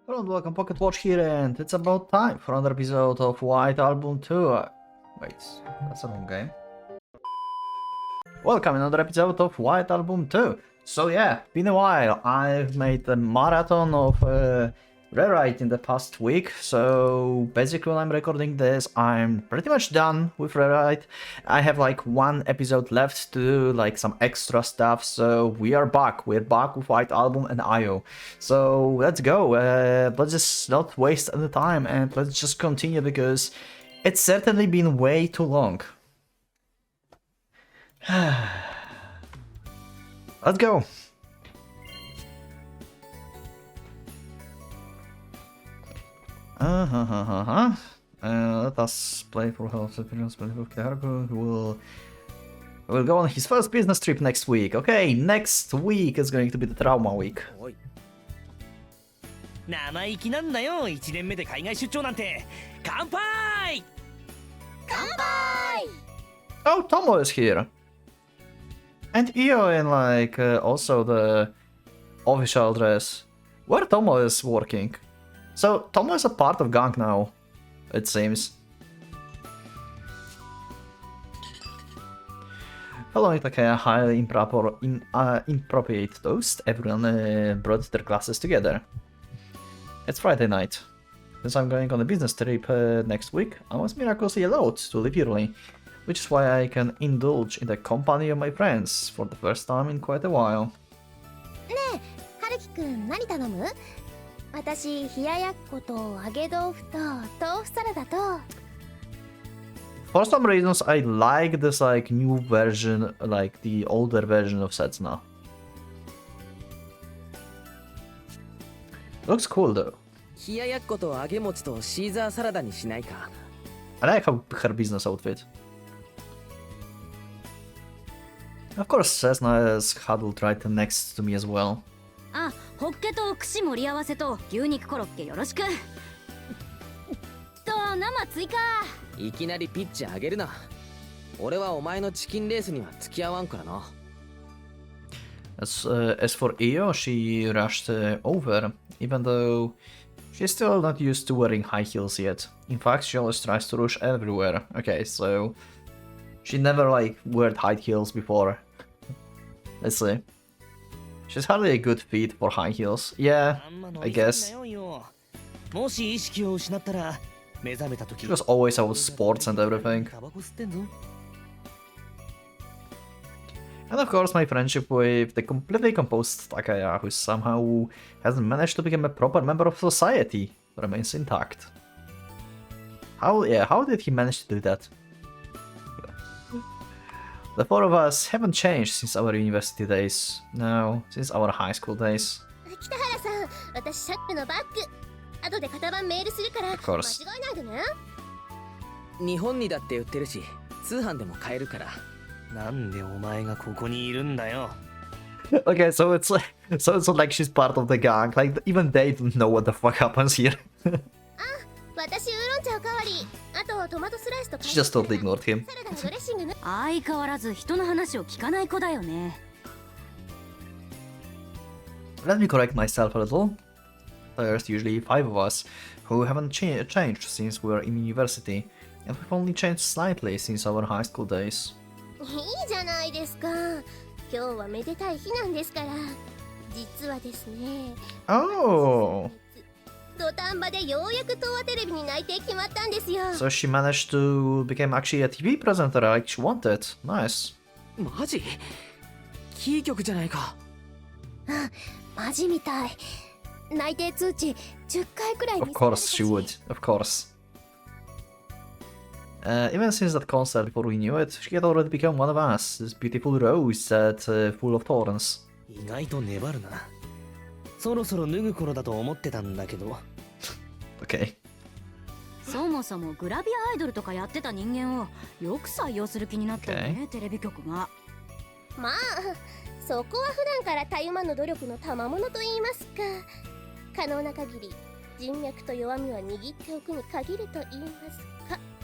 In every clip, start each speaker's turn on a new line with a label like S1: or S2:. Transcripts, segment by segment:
S1: Hello and welcome, Pocket Watch here, and it's about time for another episode of White Album 2. Wait, that's a wrong game. Welcome another episode of White Album 2. So yeah, been a while. I've made a marathon of Rewrite in the past week, so basically when I'm recording this, I'm pretty much done with Rewrite. I have like one episode left to do like some extra stuff, so we're back with White Album and IO. So let's go, let's just not waste any time and let's just continue because it's certainly been way too long. Let's go. Let us play for health. Who will go on his first business trip next week. Okay, next week is going to be the trauma week.
S2: 生意気なんだよ、1年目で海外出張なんて。乾杯！
S3: 乾杯!
S1: Oh, Tomo is here. And Io in like also the official dress. Where Tomo is working. So Tomo is a part of gang now, it seems. Following like a highly inappropriate toast, everyone brought their glasses together. It's Friday night. Since I'm going on a business trip next week, I was miraculously allowed to leave early, which is why I can indulge in the company of my friends for the first time in quite a while.
S3: ねえ、春樹くん何頼む？私、冷ややっこと揚げ豆腐と豆腐サラダと。
S1: For some reasons, I like this like new version, like the older version of Setsuna. Looks cool though.
S4: 冷ややっこと揚げ餅とシーザーサラダにしないか。
S1: I like her business outfit. Of course, Setsuna is huddled right next to me as well.
S5: あ、ホッケと串盛り合わせと牛肉コロッケよろしく。と生追加。
S4: いきなりピッチ上げるな。俺はお前のチキンレースには付き合わんからな。
S1: As for Io, she rushed over, even though she's still not used to wearing high heels yet. In fact, she always tries to rush everywhere. Okay, so she never like wore high heels before. Let's see. She's hardly a good fit for high heels. Yeah, I guess.
S2: もし意識を失ったら目覚めた時
S1: She was always out sports and everything.
S2: タバコ吸ってんぞ。
S1: And of course my friendship with the completely composed Takaya, who somehow hasn't managed to become a proper member of society, remains intact. How did he manage to do that? The four of us haven't changed since our university days. No, since our high school days.
S3: 北原さん、私シャックのバッグ。後で型番メールするから間違
S1: course.
S3: えないでね。
S4: 日本にだって売ってるし、通販でも買えるから。
S2: なんでお前がここにいるんだよ。
S1: Okay, so it's not like she's part of the gang. Like even they don't know what the fuck happens here.
S3: 私ウーロン茶おかわり。あとトマトスライスと
S1: She just totally ignored him.
S3: サラダのドレッシングね。
S5: 相変わらず人の話を聞かない子だよね。
S1: Let me correct myself a little. There's usually 5 of us who haven't changed since we were in university, and we've only changed slightly since our high school days.
S3: いいじゃないですか。今日はめでたい日なんですから。実はですね。
S1: Oh!
S3: 土壇場でようやく東亜テレビに内定決まったんですよ。
S1: So she managed to become actually a TV presenter like she wanted. Nice.
S4: マジ？キー局じゃないか。
S3: マジみたい。内定通知10回くらい
S1: Of course she would. Of course. Even since that concert before we knew it, she had already become one of us. This beautiful rose that full of thorns.
S2: 意外と粘るな。そろそろ脱ぐ頃だと思ってたんだけど。
S1: Okay.
S5: そもそもグラビアアイドルとかやってた人間をよく採用する気になったよね、テレビ局が。
S3: まあそこは普段からたゆまぬ努力の賜物と言いますか。可能な限り人脈と弱みは握っておくに限ると言いますか。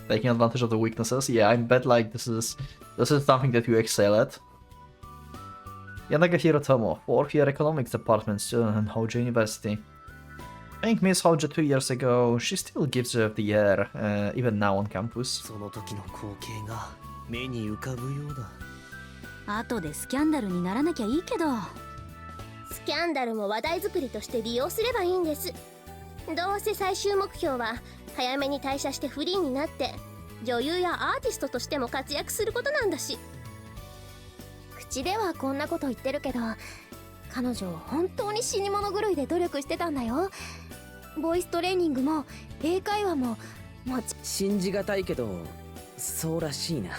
S1: Taking advantage of the weaknesses. Yeah, I bet like this is something that you excel at. Yanagihiro Tomo, 4th year economics department student in Hojo University. think Miss Hoja 2 years ago, she still gives you the air, even now on campus.
S2: その時の光景が目に浮かぶようだ。
S5: 後でスキャンダルにならなきゃいいけど。
S3: スキャンダルも話題作りとして利用すればいいんです。どうせ最終目標は早めに退社してフリーになって女優やアーティストとしても活躍することなんだし。口ではこんなこと言ってるけど、彼女本当に死に物狂いで努力してたんだよ。ボイストレーニングも英会話も
S4: 信じがたいけどそうらしいな。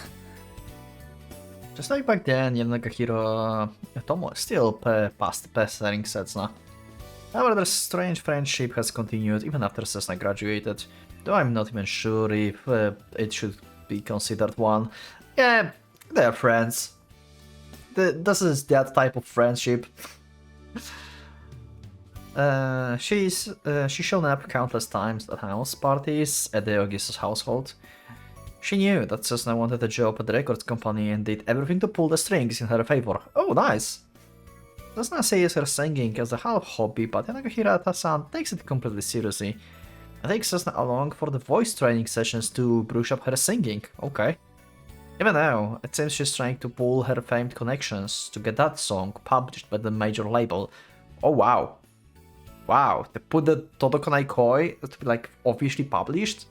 S1: Just like back then, Nakahiro Tomo still passed the best-selling Setsuna. However, their strange friendship has continued even after Setsuna graduated, though I'm not even sure if it should be considered one. Yeah, they're friends. This is that type of friendship. She's shown up countless times at house parties at the Ogisa's household. She knew that Setsuna wanted a job at the records company and did everything to pull the strings in her favor. Oh, nice! Setsuna sees her singing as a half hobby, but Nakahira-san takes it completely seriously and takes Setsuna along for the voice training sessions to brush up her singing. Okay. Even now, it seems she's trying to pull her famed connections to get that song published by the major label. Oh wow. Wow, they put the Todokanai Koi to be like officially published?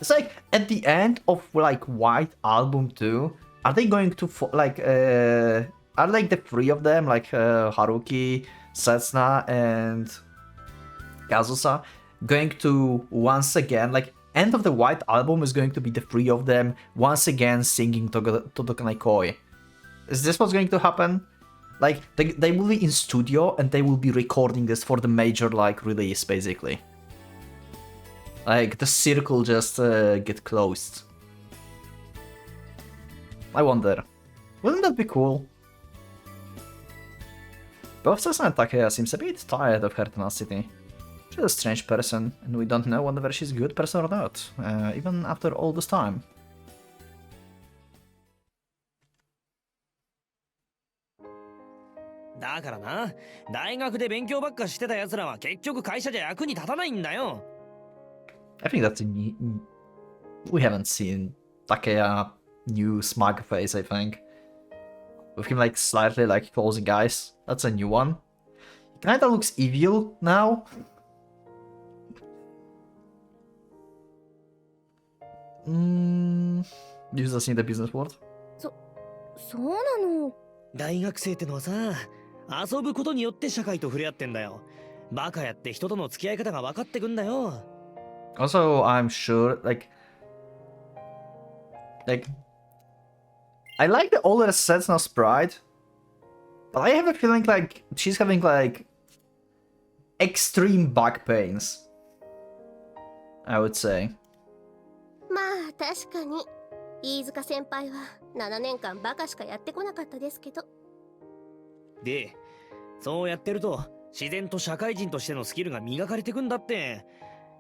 S1: It's like at the end of like White Album 2, are they going to are like the three of them, like Haruki, Setsuna, and Kazusa, going to once again, like end of the White Album is going to be the three of them once again singing Todokanai Koi? Is this what's going to happen? Like they will be in studio and they will be recording this for the major like release, basically. Like the circle just get closed. I wonder, wouldn't that be cool? Both Setsuna and Takeya seems a bit tired of her tenacity. She's a strange person, and we don't know whether she's a good person or not, even after all this time.
S2: だからな、大学で勉強ばっかしてた奴らは結局会社じゃ役に立たないんだよ。
S1: I think that's we haven't seen Takeya new smug face, I think. With him like slightly like closing eyes. That's a new one. He kinda looks evil now. Useless in the business world.
S3: そうなの。
S2: 大学生ってのはさ、遊ぶことによって社会と触れ合ってんだよ。バカやって人との付き合い方が分かってくんだよ。
S1: Also, I'm sure, like, I like the older Setsuna's pride, but I have a feeling like she's having like extreme back pains. I would say.
S3: まあ確かに飯塚先輩は7年間バカしかやってこなかったですけど。
S2: で、そうやってると自然と社会人としてのスキルが磨かれてくんだって。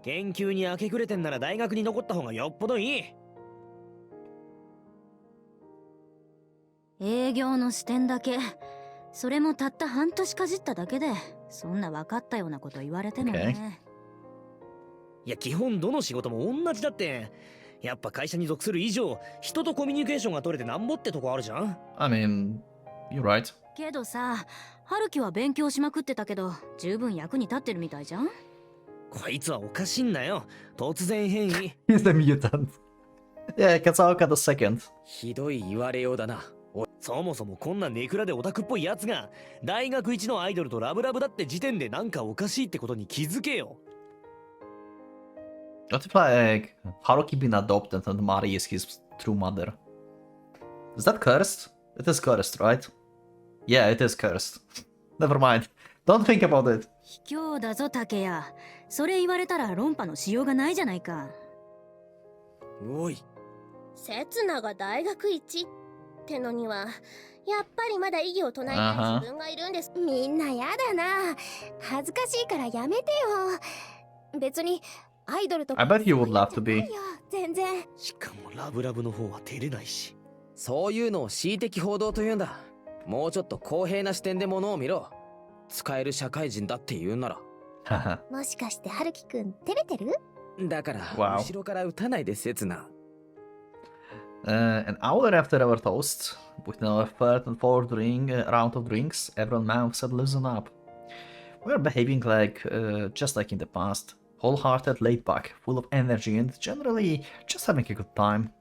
S2: 研究に明け暮れてんなら大学に残った方がよっぽどいい。
S5: 営業の視点だけ、それもたった半年かじっただけでそんな分かったようなこと言われてもね。
S2: いや基本どの仕事も同じだって。やっぱ会社に属する以上人とコミュニケーションが取れてなんぼってとこあるじゃん。
S1: I mean, you're right.
S5: けどさ、春樹は勉強しまくってたけど十分役に立ってるみたいじゃん。
S2: こいつはおかしいんだよ。突然変異。
S1: He's the mutant. Yeah, Katsuoka the second.
S4: ひどい言われようだな。
S2: そもそもこんなネクラでオタクっぽいやつが大学一のアイドルとラブラブだって時点でなんかおかしいってことに気づけよ。
S1: What if like Haruki been adopted and Mari is his true mother? Is that cursed? It is cursed, right? Yeah, it is cursed. Never mind. Don't think about it.
S5: 卑怯だぞ竹谷。それ言われたら論破のしようがないじゃないか。
S2: おい。
S3: 刹那が大学一ってのにはやっぱりまだ異議を唱えたい自分がいるんです。みんなやだな。恥ずかしいからやめてよ。別にアイドルとか
S1: I bet you would love to be.
S3: 全然。
S2: しかもラブラブの方は照れないし。
S4: そういうのを恣意的報道というんだ。もうちょっと公平な視点で物を見ろ。使える社会人だって言うなら。
S3: もしかして春樹くん照れてる？
S4: だから、
S1: Wow.
S4: 後ろから撃たないで刹那。
S1: An hour after our toast, with our third and fourth round of drinks, everyone now said loosen up. We are behaving like, just like in the past. Wholehearted, laid back, full of energy and generally just having a good time.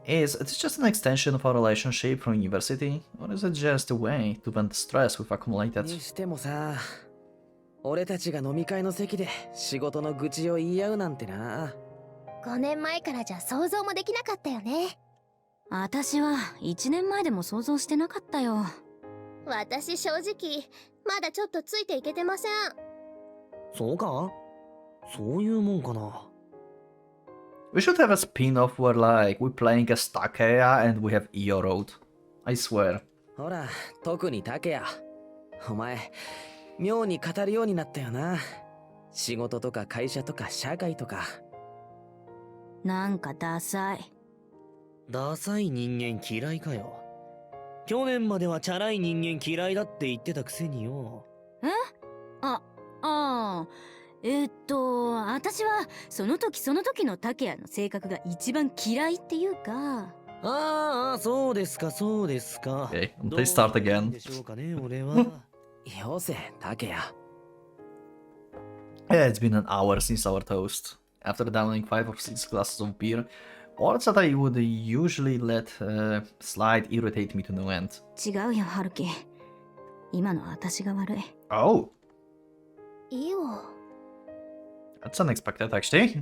S1: Is it just an extension of our relationship from university, or is it just a way to vent the stress we've accumulated?
S4: にしてもさ、俺たちが飲み会の席で仕事の愚痴を言い合うなんてな。
S3: 5年前からじゃ想像もできなかったよね。
S5: 私は1年前でも想像してなかったよ。
S3: 私正直まだちょっとついていけてません。
S2: そうか？そういうもんかな。
S1: We should have a spin-off where like we're playing as Takeya and we have Io Road. I swear.
S4: ほら、特に竹谷。お前、妙に語るようになったよな。仕事とか会社とか社会とか。
S5: なんかダサい。
S2: ダサい人間嫌いかよ。去年まではチャラい人間嫌いだって言ってたくせによ。
S5: 私はその時その時の竹谷の性格が一番嫌いっていうか。
S2: ああ、そうですか、そうですか。
S1: Okay, they start
S2: どうしたらいい
S1: again.
S2: んでしょうかね、俺は。
S4: よせ、竹谷。
S1: Yeah, it's been an hour since our toast. After downing 5 or 6 glasses of beer, words that I would usually let slide irritate me to no end.
S5: 違うよ、春樹。今の私が悪い。
S1: Oh,
S3: いいよ。
S1: that's unexpected actually.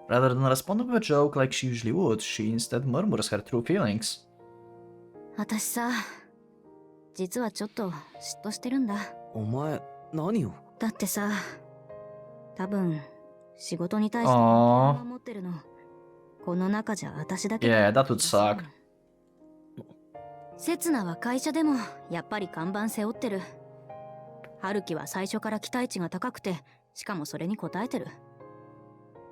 S1: Rather than respond with a joke like she usually would, she instead murmurs her true feelings.
S5: 私さ、実はちょっと嫉妬してるんだ。
S4: お前、何を？
S5: だってさ、多分仕事に対して
S1: あー
S5: 持ってるのこの中じゃ私だけ
S1: Yeah, that would suck.
S5: 刹那は会社でもやっぱり看板背負ってる。春樹は最初から期待値が高くて、しかもそれに応えてる。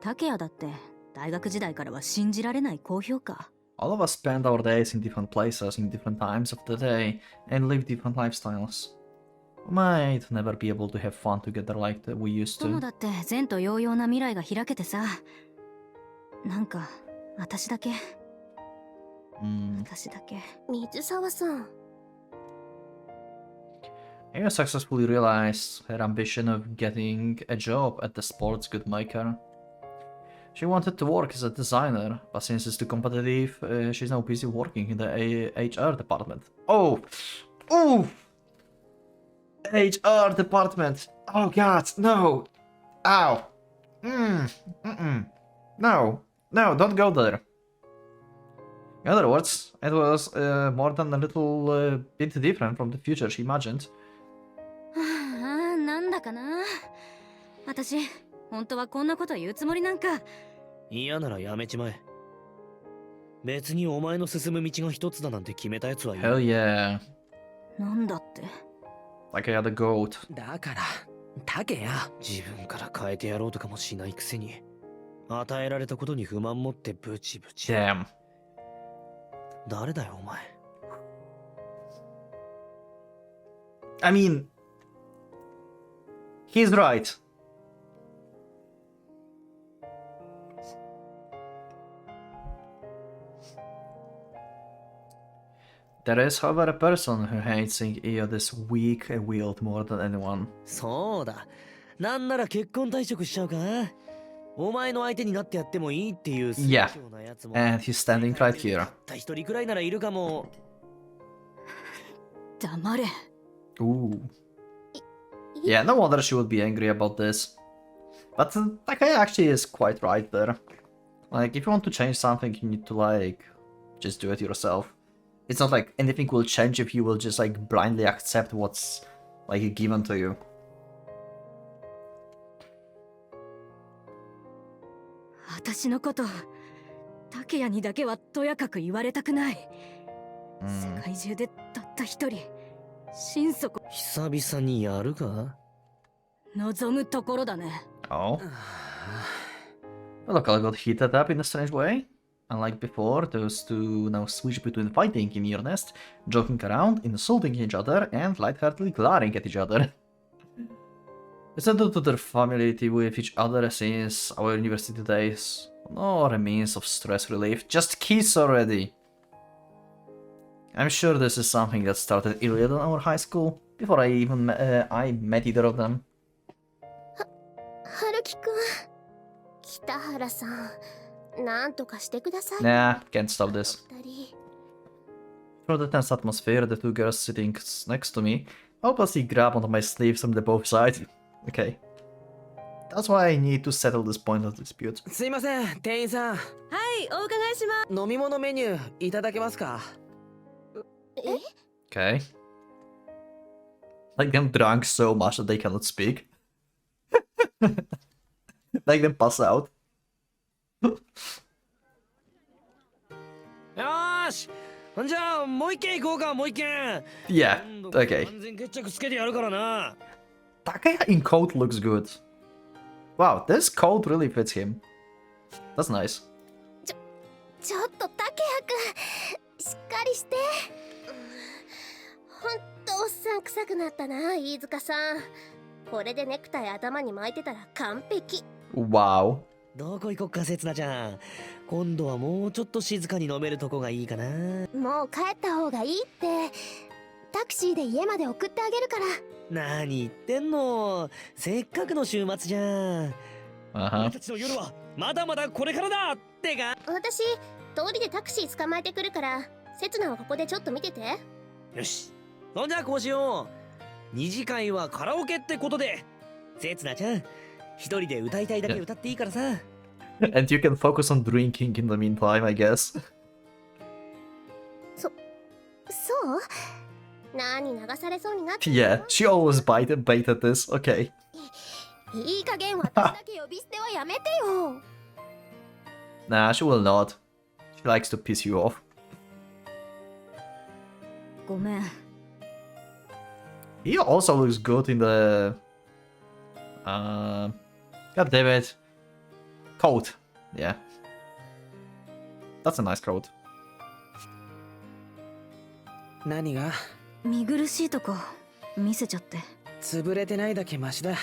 S5: 竹谷だって大学時代からは信じられない高評価。
S1: All of us spend our days in different places, in different times of the day, and live different lifestyles. We might never be able to have fun together like we used
S5: 友
S1: to.
S5: だって前途洋々な未来が開けてさ、なんか私だけ
S1: Mm.
S5: 私だけ。
S3: 水沢さん。
S1: Aya successfully realized her ambition of getting a job at the sports good maker. She wanted to work as a designer, but since it's too competitive, she's now busy working in the HR department. Oh! Oh! HR department! Oh god, no! Ow! No! No, don't go there! In other words, it was more than a little bit different from the future she imagined.
S5: はあ、なんだかな。私、本当はこんなこと言うつもりなんか。
S2: 嫌ならやめちまえ。別にお前の進む道が一つだなんて決めたやつはいる。
S1: Hell yeah.
S5: なんだって。
S1: Like I had a goat.
S4: だから、竹谷。
S2: 自分から変えてやろうとかもしないくせに、与えられたことに不満持ってブチブチ。
S1: Damn.
S2: 誰だよお前。
S1: I mean, he's right. There is, however, a person who hates seeing Io this weak-willed more than anyone.
S2: そうだ。なんなら結婚退職しちゃうか。お前の相手になってやってもいいっていう
S1: Yeah,
S2: 素直なやつも
S1: and he's standing right here.
S2: たった一人くらいならいるかも。
S5: 黙れ。
S1: Ooh. Yeah, no wonder she would be angry about this. But Takaya actually is quite right there. Like, if you want to change something, you need to, like, just do it yourself. It's not like anything will change if you will just, like, blindly accept what's, like, given to you.
S5: 私のこと竹谷にだけはとやかく言われたくない。世界中でたった一人心底
S2: 久々にやるか。
S5: 望むところだね。
S1: Oh. The local got heated up in a strange way. Unlike before, those two now switch between fighting in earnest, joking around, insulting each other, and lightheartedly glaring at each other. Is that due to their familiarity with each other since our university days? Or a means of stress relief? Just kiss already! I'm sure this is something that started earlier than our high school, before I even I met either of them.
S3: 春樹くん、北原さん、なんとかしてください。
S1: Nah, can't stop this.
S3: 二人
S1: Through the tense atmosphere, the two girls sitting next to me hopelessly grab onto my sleeves from the both sides. Okay. That's why I need to settle this point of dispute.
S4: すいません、店員さん。
S5: はいお伺いしま
S4: 飲み物メニューいただけますか？
S3: え
S1: Okay. Like them drunk so much that they cannot speak. Like them pass out.
S2: よーし、じゃあもう一軒行こうか、もう一軒。
S1: Yeah,
S2: 今度こそ
S1: okay.
S2: 完全決着つけてやるからな。
S1: Takeya in coat looks good. Wow, this coat really fits him. That's nice.
S3: ちょっと竹谷くん、しっかりして。ほんとおっさん臭くなったな、飯塚さん。これでネクタイ頭に巻いてたら完璧。
S1: Wow.
S2: どこ行こっか、せつなちゃん。今度はもうちょっと静かに飲めるとこがいいかな。
S3: もう帰った方がいいって。タクシーで家まで送ってあげるから。
S2: 何言ってんの。せっかくの週末じゃん。
S1: Uh-huh.
S2: 俺たちの夜はまだまだこれからだってか。
S3: 私、通りでタクシー捕まえてくるから、せつなはここでちょっと見てて。
S2: よし。そんじゃこうしよう。二次会はカラオケってことで。せつなちゃん、一人で歌いたいだけ歌っていいからさ。
S1: And you can focus on drinking in the meantime, I guess.
S3: そう何流されそうになって
S1: Yeah, she always baited this. Okay.
S3: いい加減私だけ呼び捨てはやめてよ。
S1: Nah, she will not. She likes to piss you off.
S5: ごめん
S1: He also looks good in the... God damn it. Coat. Yeah. That's a nice coat.
S4: 何が？
S5: 見苦しいとこ見せちゃって
S4: 潰れてないだけマシだ。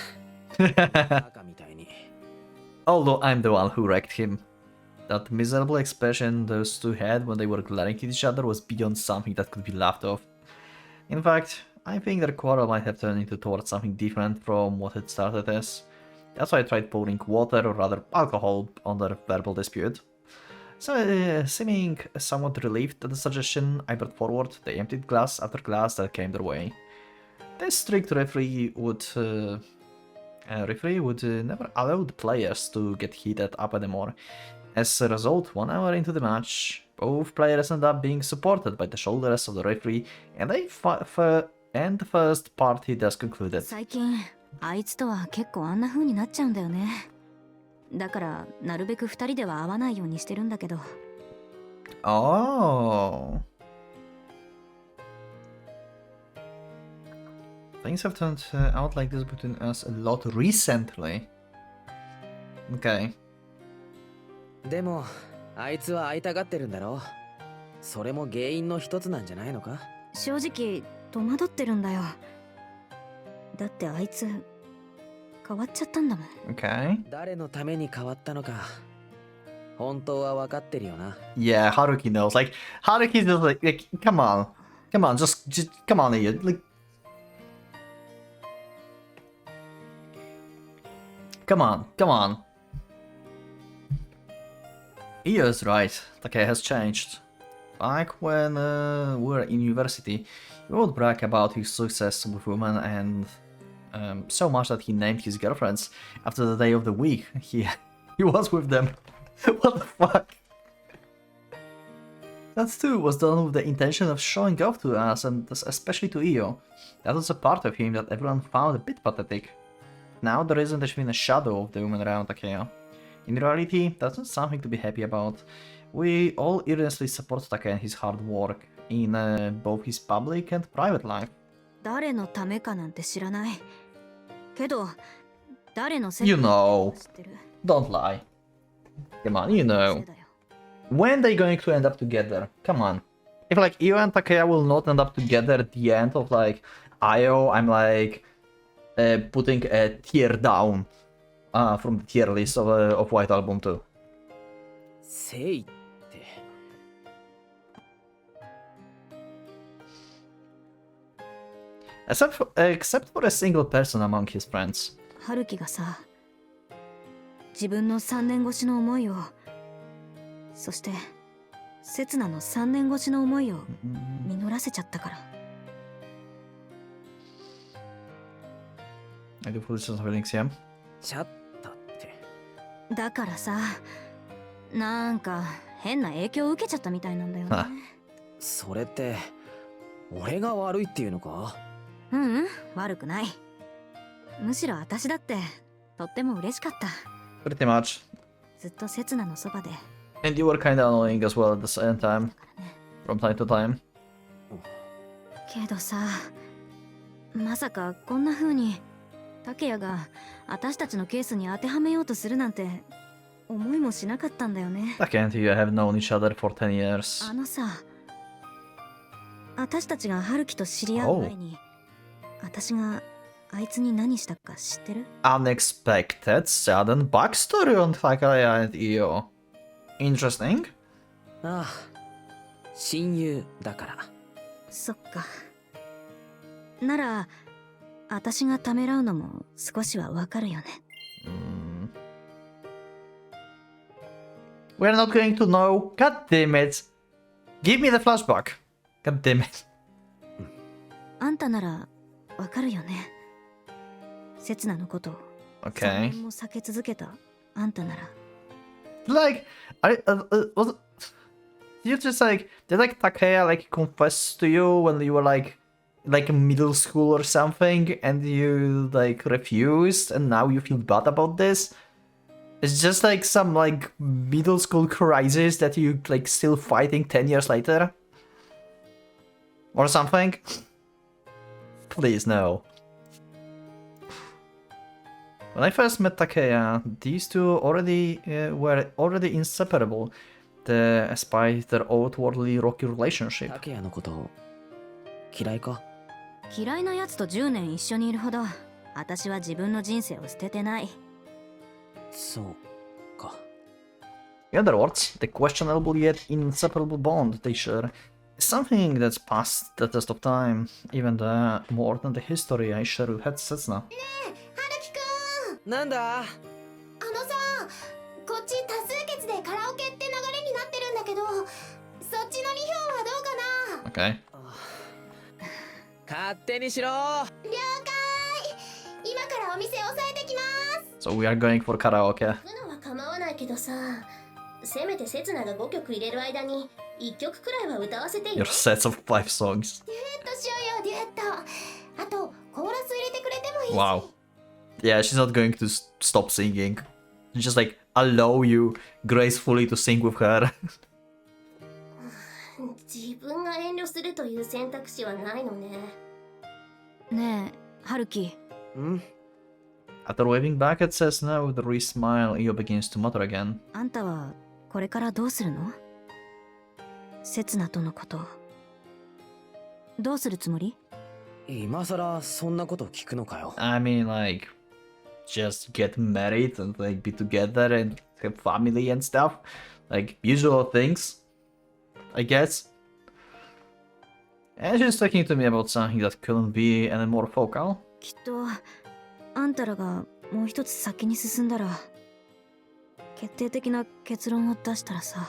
S4: バカみたいに。
S1: Although I'm the one who wrecked him. That miserable expression those two had when they were glaring at each other was beyond something that could be laughed off. In fact, I think their quarrel might have turned into towards something different from what it started as. That's why I tried pouring water, or rather alcohol, on their verbal dispute. So, seeming somewhat relieved at the suggestion, I brought forward the emptied glass after glass that came their way. This strict referee would never allow the players to get heated up anymore. As a result, 1 hour into the match, both players ended up being supported by the shoulders of the referee, and the first party thus concluded.
S5: 最近あいつとは結構あんな風になっちゃうんだよねだからなるべく二人では会わないようにしてるんだけど
S1: Oh. Things have turned out like this between us a lot recently. Okay.
S4: でもあいつは会いたがってるんだろう。それも原因の一つなんじゃないのか？
S5: 正直戸惑ってるんだよだってあいつ変わっちゃったんだもん
S1: Okay.
S4: 誰のために変わったのか本当は分かってるよな。
S1: Yeah, Haruki knows. Like, Haruki's just like come on. Come on, just come on here. Like, come on. Io's right. Takei has changed. Back when we were in university, he would brag about his success with women and so much that he named his girlfriends after the day of the week he was with them. What the fuck? That too was done with the intention of showing off to us and especially to Io. That was a part of him that everyone found a bit pathetic. Now there isn't even a shadow of the woman around Takeo. In reality, that's not something to be happy about. We all earnestly support Takeo and his hard work in both his public and private life.
S5: 誰のためかなんて知らないけど誰のせ
S1: You know.
S5: 知ってる
S1: Don't lie. Come on, you
S5: せ
S1: know.
S5: いだよ
S1: When they going to end up together? Come on. If like Io and Takea will not end up together at the end of like Io, I'm like putting a tier down from the tier list of White Album 2.
S4: 誠意って
S1: Except for a single person among his friends.
S5: 春樹がさ、自分の3年越しの思いを、そして刹那の3年越しの思いを実らせちゃったから。
S1: I do full sense of feelings, yeah.
S4: ちゃったって。
S5: だからさ、なんか変な影響を受けちゃったみたいなんだよね。
S4: それって俺が悪いっていうのか？
S5: ううん、悪くない。むしろ私だってとっても嬉しかった。
S1: Pretty much.
S5: ずっと刹那のそばで。
S1: And you were kinda annoying as well at the same time. From time to time.
S5: けどさ、まさかこんな風に竹谷が私たちのケースに当てはめようとするなんて思いもしなかったんだよね。
S1: Second, you have known each other for 10 years.
S5: あのさ、私たちが春樹と知り合う前に、私があいつに何したか知ってる？
S1: Unexpected, sudden backstory on Takaya and Io. Interesting.
S4: ああ、親友だから。
S5: そっか。なら、私がためらうのも少しはわかるよね。
S1: We're not going to know. God damn it. Give me the flashback. God damn it.
S5: あんたならわかるよね。刹那のことを。
S1: Okay.
S5: 3年も避け続けたあんたなら。
S1: Like, was it, you just like, did like Takaya like confess to you when you were like in middle school or something, and you like refused, and now you feel bad about this? It's just like some like middle school crisis that you like still fighting 10 years later? Or something? Please, no. When I first met Takaya, these two already were already inseparable, despite their outwardly rocky relationship.
S4: 竹谷のこと嫌いか？
S5: 嫌いなやつと10年一緒にいるほど、私は自分の人生を捨ててない。
S4: そうか。
S1: In other words, the questionable yet inseparable bond they share is something that's passed the test of time, even more than the history I share with Setsuna.
S4: なんだ？
S3: あのさ、こっち多数決でカラオケって流れになってるんだけど、そっちの2票はどうかな？
S1: Okay.
S4: 勝手にしろ。
S3: 了解。今からお店押さえてきます。
S1: So we are going for karaoke.
S3: 行くのは構わないけどさ、せめて刹那が5曲入れる間に1曲くらいは歌わせてよ。
S1: Your sets of 5 songs.
S3: デュエットしようよ、デュエット。あとコーラス入れてくれてもいいし。
S1: Wow. Yeah, she's not going to stop singing. Just like allow you gracefully to sing with her.
S3: 自分が遠慮するという選択肢はないのね。
S5: ねえ、春樹。
S4: ん？
S1: After waving back at Setsuna with a wry smile, Io begins to mutter again.
S5: あんたはこれからどうするの？刹那とのこと。どうするつもり？
S4: 今さらそんなこと聞くのかよ。
S1: I mean, like, just get married and like be together and have family and stuff. Like, usual things, I guess. And she's talking to me about something that couldn't be any more focal.
S5: きっとあんたらがもう一つ先に進んだら決定的な結論を出したらさ。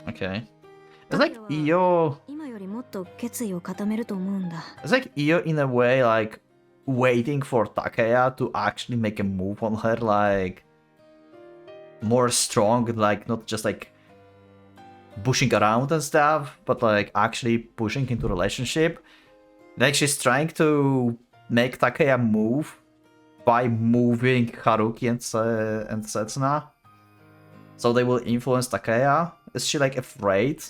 S1: Okay. It's like Io.
S5: 今よりもっと決意を固めると思うんだ。
S1: It's like Io in a way, like waiting for Takaya to actually make a move on her, like more strong, like not just like pushing around and stuff, but like actually pushing into relationship. Like she's trying to make Takaya move by moving Haruki and Setsuna, so they will influence Takaya. Is she like afraid?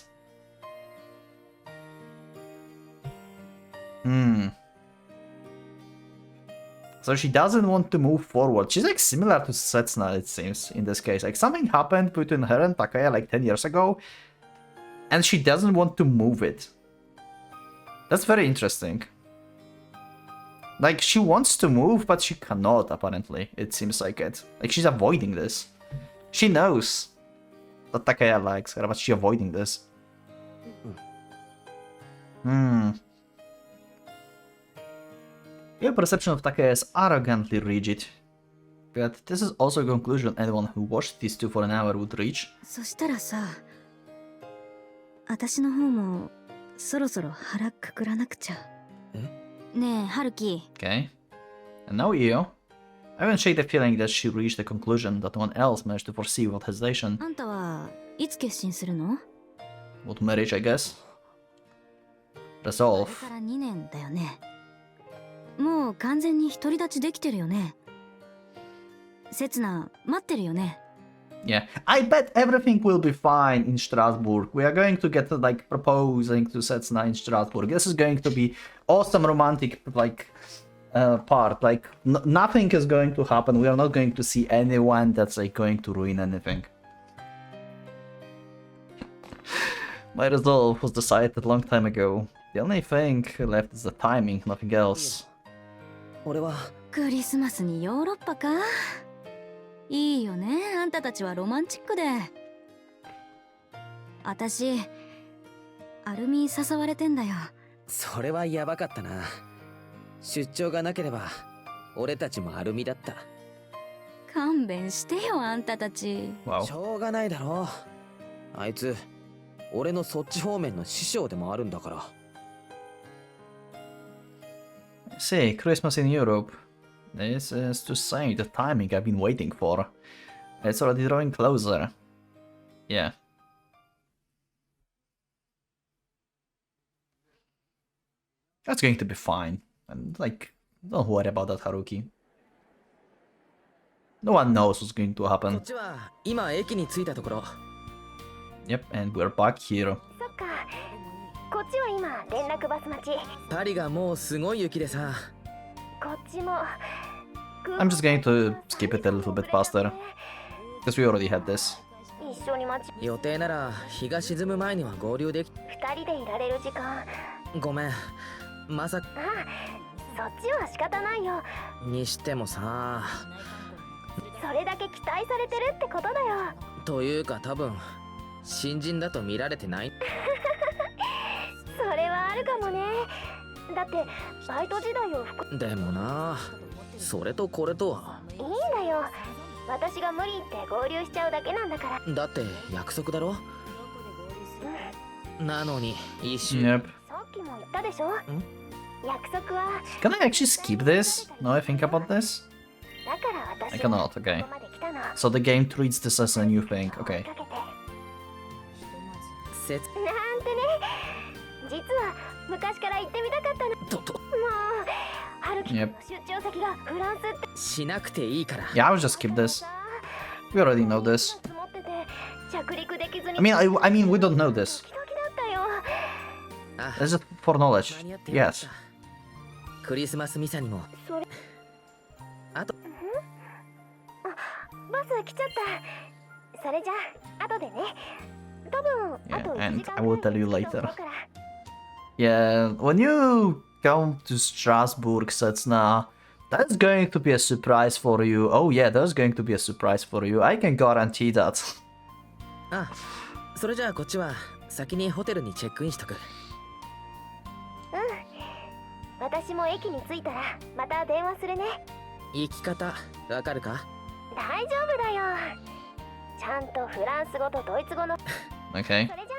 S1: So she doesn't want to move forward. She's like similar to Setsuna, it seems, in this case. Like something happened between her and Takaya like 10 years ago, and she doesn't want to move it. That's very interesting. Like, she wants to move, but she cannot, apparently. It seems like it. Like, she's avoiding this. She knows that Takaya likes her, but she's avoiding this. Your perception of Takaya is arrogantly rigid. But this is also a conclusion anyone who watched these two for an hour would reach.
S5: そしたらさ、私の方もそろそろ腹くくらなくちゃ。ねえ、春樹。
S1: Okay. And now Io. I haven't shake the feeling that she reached a conclusion that no one else managed to foresee without hesitation.
S5: あんたはいつ決心するの？
S1: What marriage, I guess?
S5: そ
S1: Resolve.
S5: れから2年だよね。もう完全に独り立ちできてるよね。刹那、待ってるよね。
S1: Yeah, I bet everything will be fine in Strasbourg. We are going to get like proposing to Setsuna in Strasbourg. This is going to be awesome romantic like part. Like nothing is going to happen. We are not going to see anyone that's like going to ruin anything. My resolve was decided a long time ago. The only thing left is the timing, nothing else.
S4: 俺は
S5: クリスマスにヨーロッパか。いいよね、あんたたちはロマンチックで。私、アルミ誘われてんだよ。
S4: それはやばかったな。出張がなければ俺たちもアルミだった。
S5: 勘弁してよ、あんたたち。
S1: Wow.
S4: しょうがないだろう。あいつ俺のそっち方面の師匠でもあるんだから。
S1: See, Christmas in Europe. This is to say the timing I've been waiting for. It's already drawing closer. Yeah. That's going to be fine. And like, don't worry about that, Haruki. No one knows what's going to
S4: こ
S1: happen.
S4: っちは今駅に着いたところ。
S1: Yep, and we're back here.
S3: そっか。こっちは今連絡バス待ち。
S4: パリがもうすごい雪でさ。
S3: こっちも。
S1: I'm just going to skip it a little bit faster. Because we already had this.
S3: 一緒に待ち。
S4: 予定なら日が沈む前には合流でき。
S3: 二人でいられる時間。
S4: ごめん。まさか。
S3: そっちは仕方ないよ。
S4: にしてもさ。
S3: それだけ期待されてるってことだよ。
S4: というか多分新人だと見られてない。
S3: それはあるかもね。だってバイト時代を
S4: でもな、それとこれとは。
S3: いいんだよ。私が無理って合流しちゃうだけなんだから。
S4: だって約束だろ。なのに一瞬。
S1: Yep.
S3: さっきも言ったでしょ。約束は。
S1: Can I actually skip this? Now I think about this?
S3: だから私
S1: I cannot, okay.
S3: ここまで来たの。
S1: So the game treats this as a new thing, okay.
S3: かけて。
S4: せ
S3: なんてね。実は昔から行ってみたかったの。
S4: と
S3: もう春樹の出張先がフランスって
S4: しなくていいから。
S1: Yeah, I'll just skip this. We already know this.
S3: 積もってて着陸できずに。
S1: I mean, we don't know this.
S3: ドキドキだったよ。
S4: あ、
S1: It's just for knowledge.
S4: 間に合ってよかった
S1: Yes.
S4: クリスマスミサにも。
S3: それ。
S4: あと。
S3: バス来ちゃった。それじゃあ後でね。多分あと
S1: Yeah,
S3: 1
S1: and
S3: 時間
S1: I will tell you
S3: ぐらいで着くと
S1: later.
S3: 思うから。
S1: Yeah, when you come to Strasbourg, Setsuna, that's going to be a surprise for you. Oh yeah, that's going to be a surprise for you. I can guarantee that.
S4: あ、それじゃあこっちは先にホテルにチェックインしとく。
S3: 私も駅に着いたらまた電話するね。
S4: 行き方わかるか？
S3: 大丈夫だよ。ちゃんとフランス語とドイツ語の。
S1: Okay.
S3: それじゃ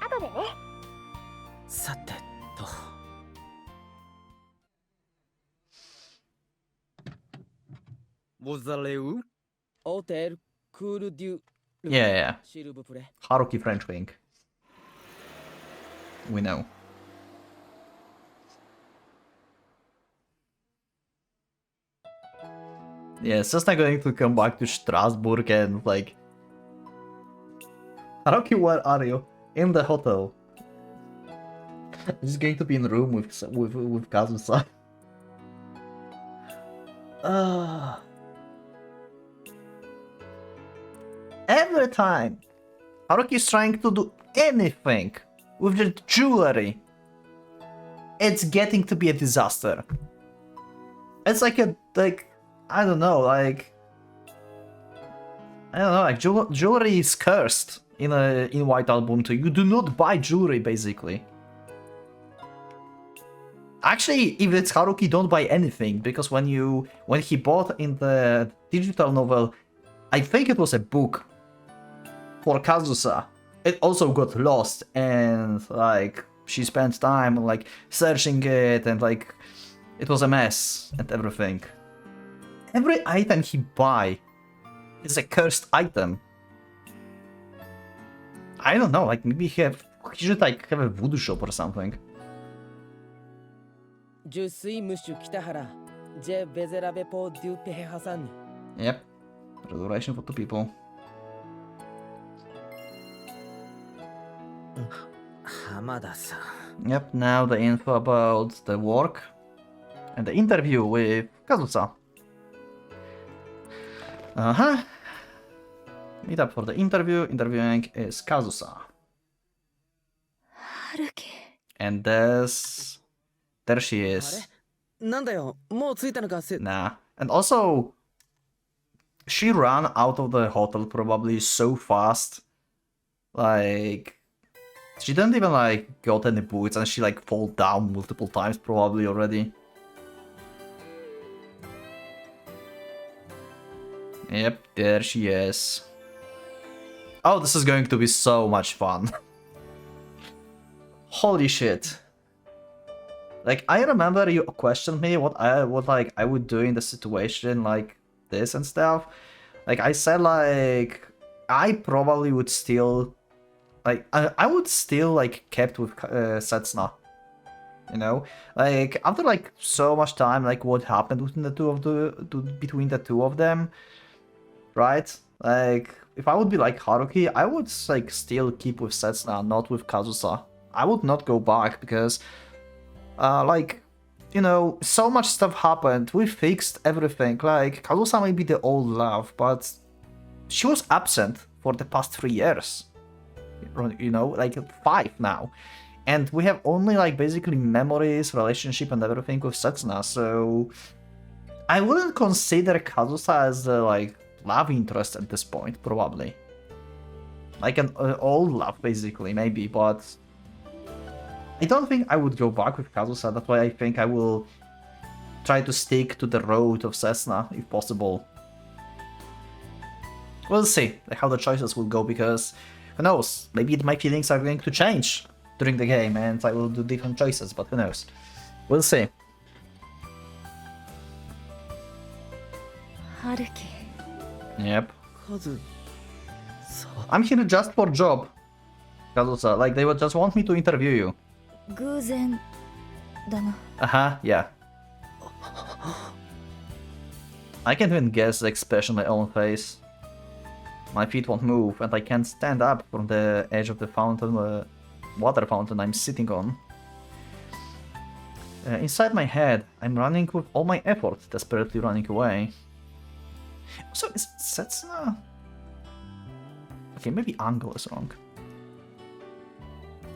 S3: あ後でね。
S4: さてと。
S2: Vous allez où?
S4: ホテルクールデュ。
S1: Yeah, yeah.
S4: シルブプレ。
S1: Haruki French wing. We know. Yeah, it's just not going to come back to Strasbourg and like... Haruki, where are you? In the hotel. He's going to be in the room with Kazusa. Every time Haruki is trying to do anything with the jewelry, it's getting to be a disaster. It's like I don't know, like jewelry is cursed in White Album 2. You do not buy jewelry basically. Actually, if it's Haruki, don't buy anything, because when he bought in the digital novel, I think it was a book for Kazusa. It also got lost, and like she spent time like searching it, and like it was a mess and everything. Every item he buy is a cursed item. I don't know, like maybe he should like have a voodoo shop or something.
S4: ジュスイムシュ北原ジェベゼラベポデュペヘハサン
S1: Yep. Resurrection for two people.
S4: 浜田さん
S1: Yep, now the info about the work and the interview with Kazusa. Uh-huh. Meet up for the interview. Interviewing is Kazusa.
S5: 春樹
S1: And there she
S4: あ
S1: is.
S4: れなんだよもう着いたのかせ
S1: Nah. And also, she ran out of the hotel probably so fast. Like, she didn't even like got any boots, and she like fall down multiple times probably already. Yep, there she is. Oh, this is going to be so much fun. Holy shit. Like, I remember you questioned me what I would do in the situation like this and stuff. Like, I said like I probably would still like I would still like kept with Setsuna. You know, like after like so much time, like what happened between the two of them, right? Like if I would be like Haruki, I would like still keep with Setsuna, not with Kazusa. I would not go back because, like, you know, so much stuff happened. We fixed everything. Like Kazusa may be the old love, but she was absent for the past 3 years. You know, like 5 now. And we have only like basically memories, relationship, and everything with Setsuna, so I wouldn't consider Kazusa as the like love interest at this point, probably. Like an old love, basically, maybe, but I don't think I would go back with Kazusa. That's why I think I will try to stick to the road of Setsuna, if possible. We'll see how the choices will go, because who knows, maybe my feelings are going to change during the game and I will do different choices, but who knows. We'll see.
S5: 春樹
S1: Yep.
S4: カズさ
S1: I'm here just for job, Kazusa. Like, they would just want me to interview you.
S5: 偶然だな
S1: Uh-huh, yeah. I can't even guess the expression on my own face. My feet won't move, and I can't stand up from the edge of the fountain, water fountain I'm sitting on. Inside my head, I'm running with all my effort, desperately running away. So is Setsuna? Okay, maybe angle is wrong.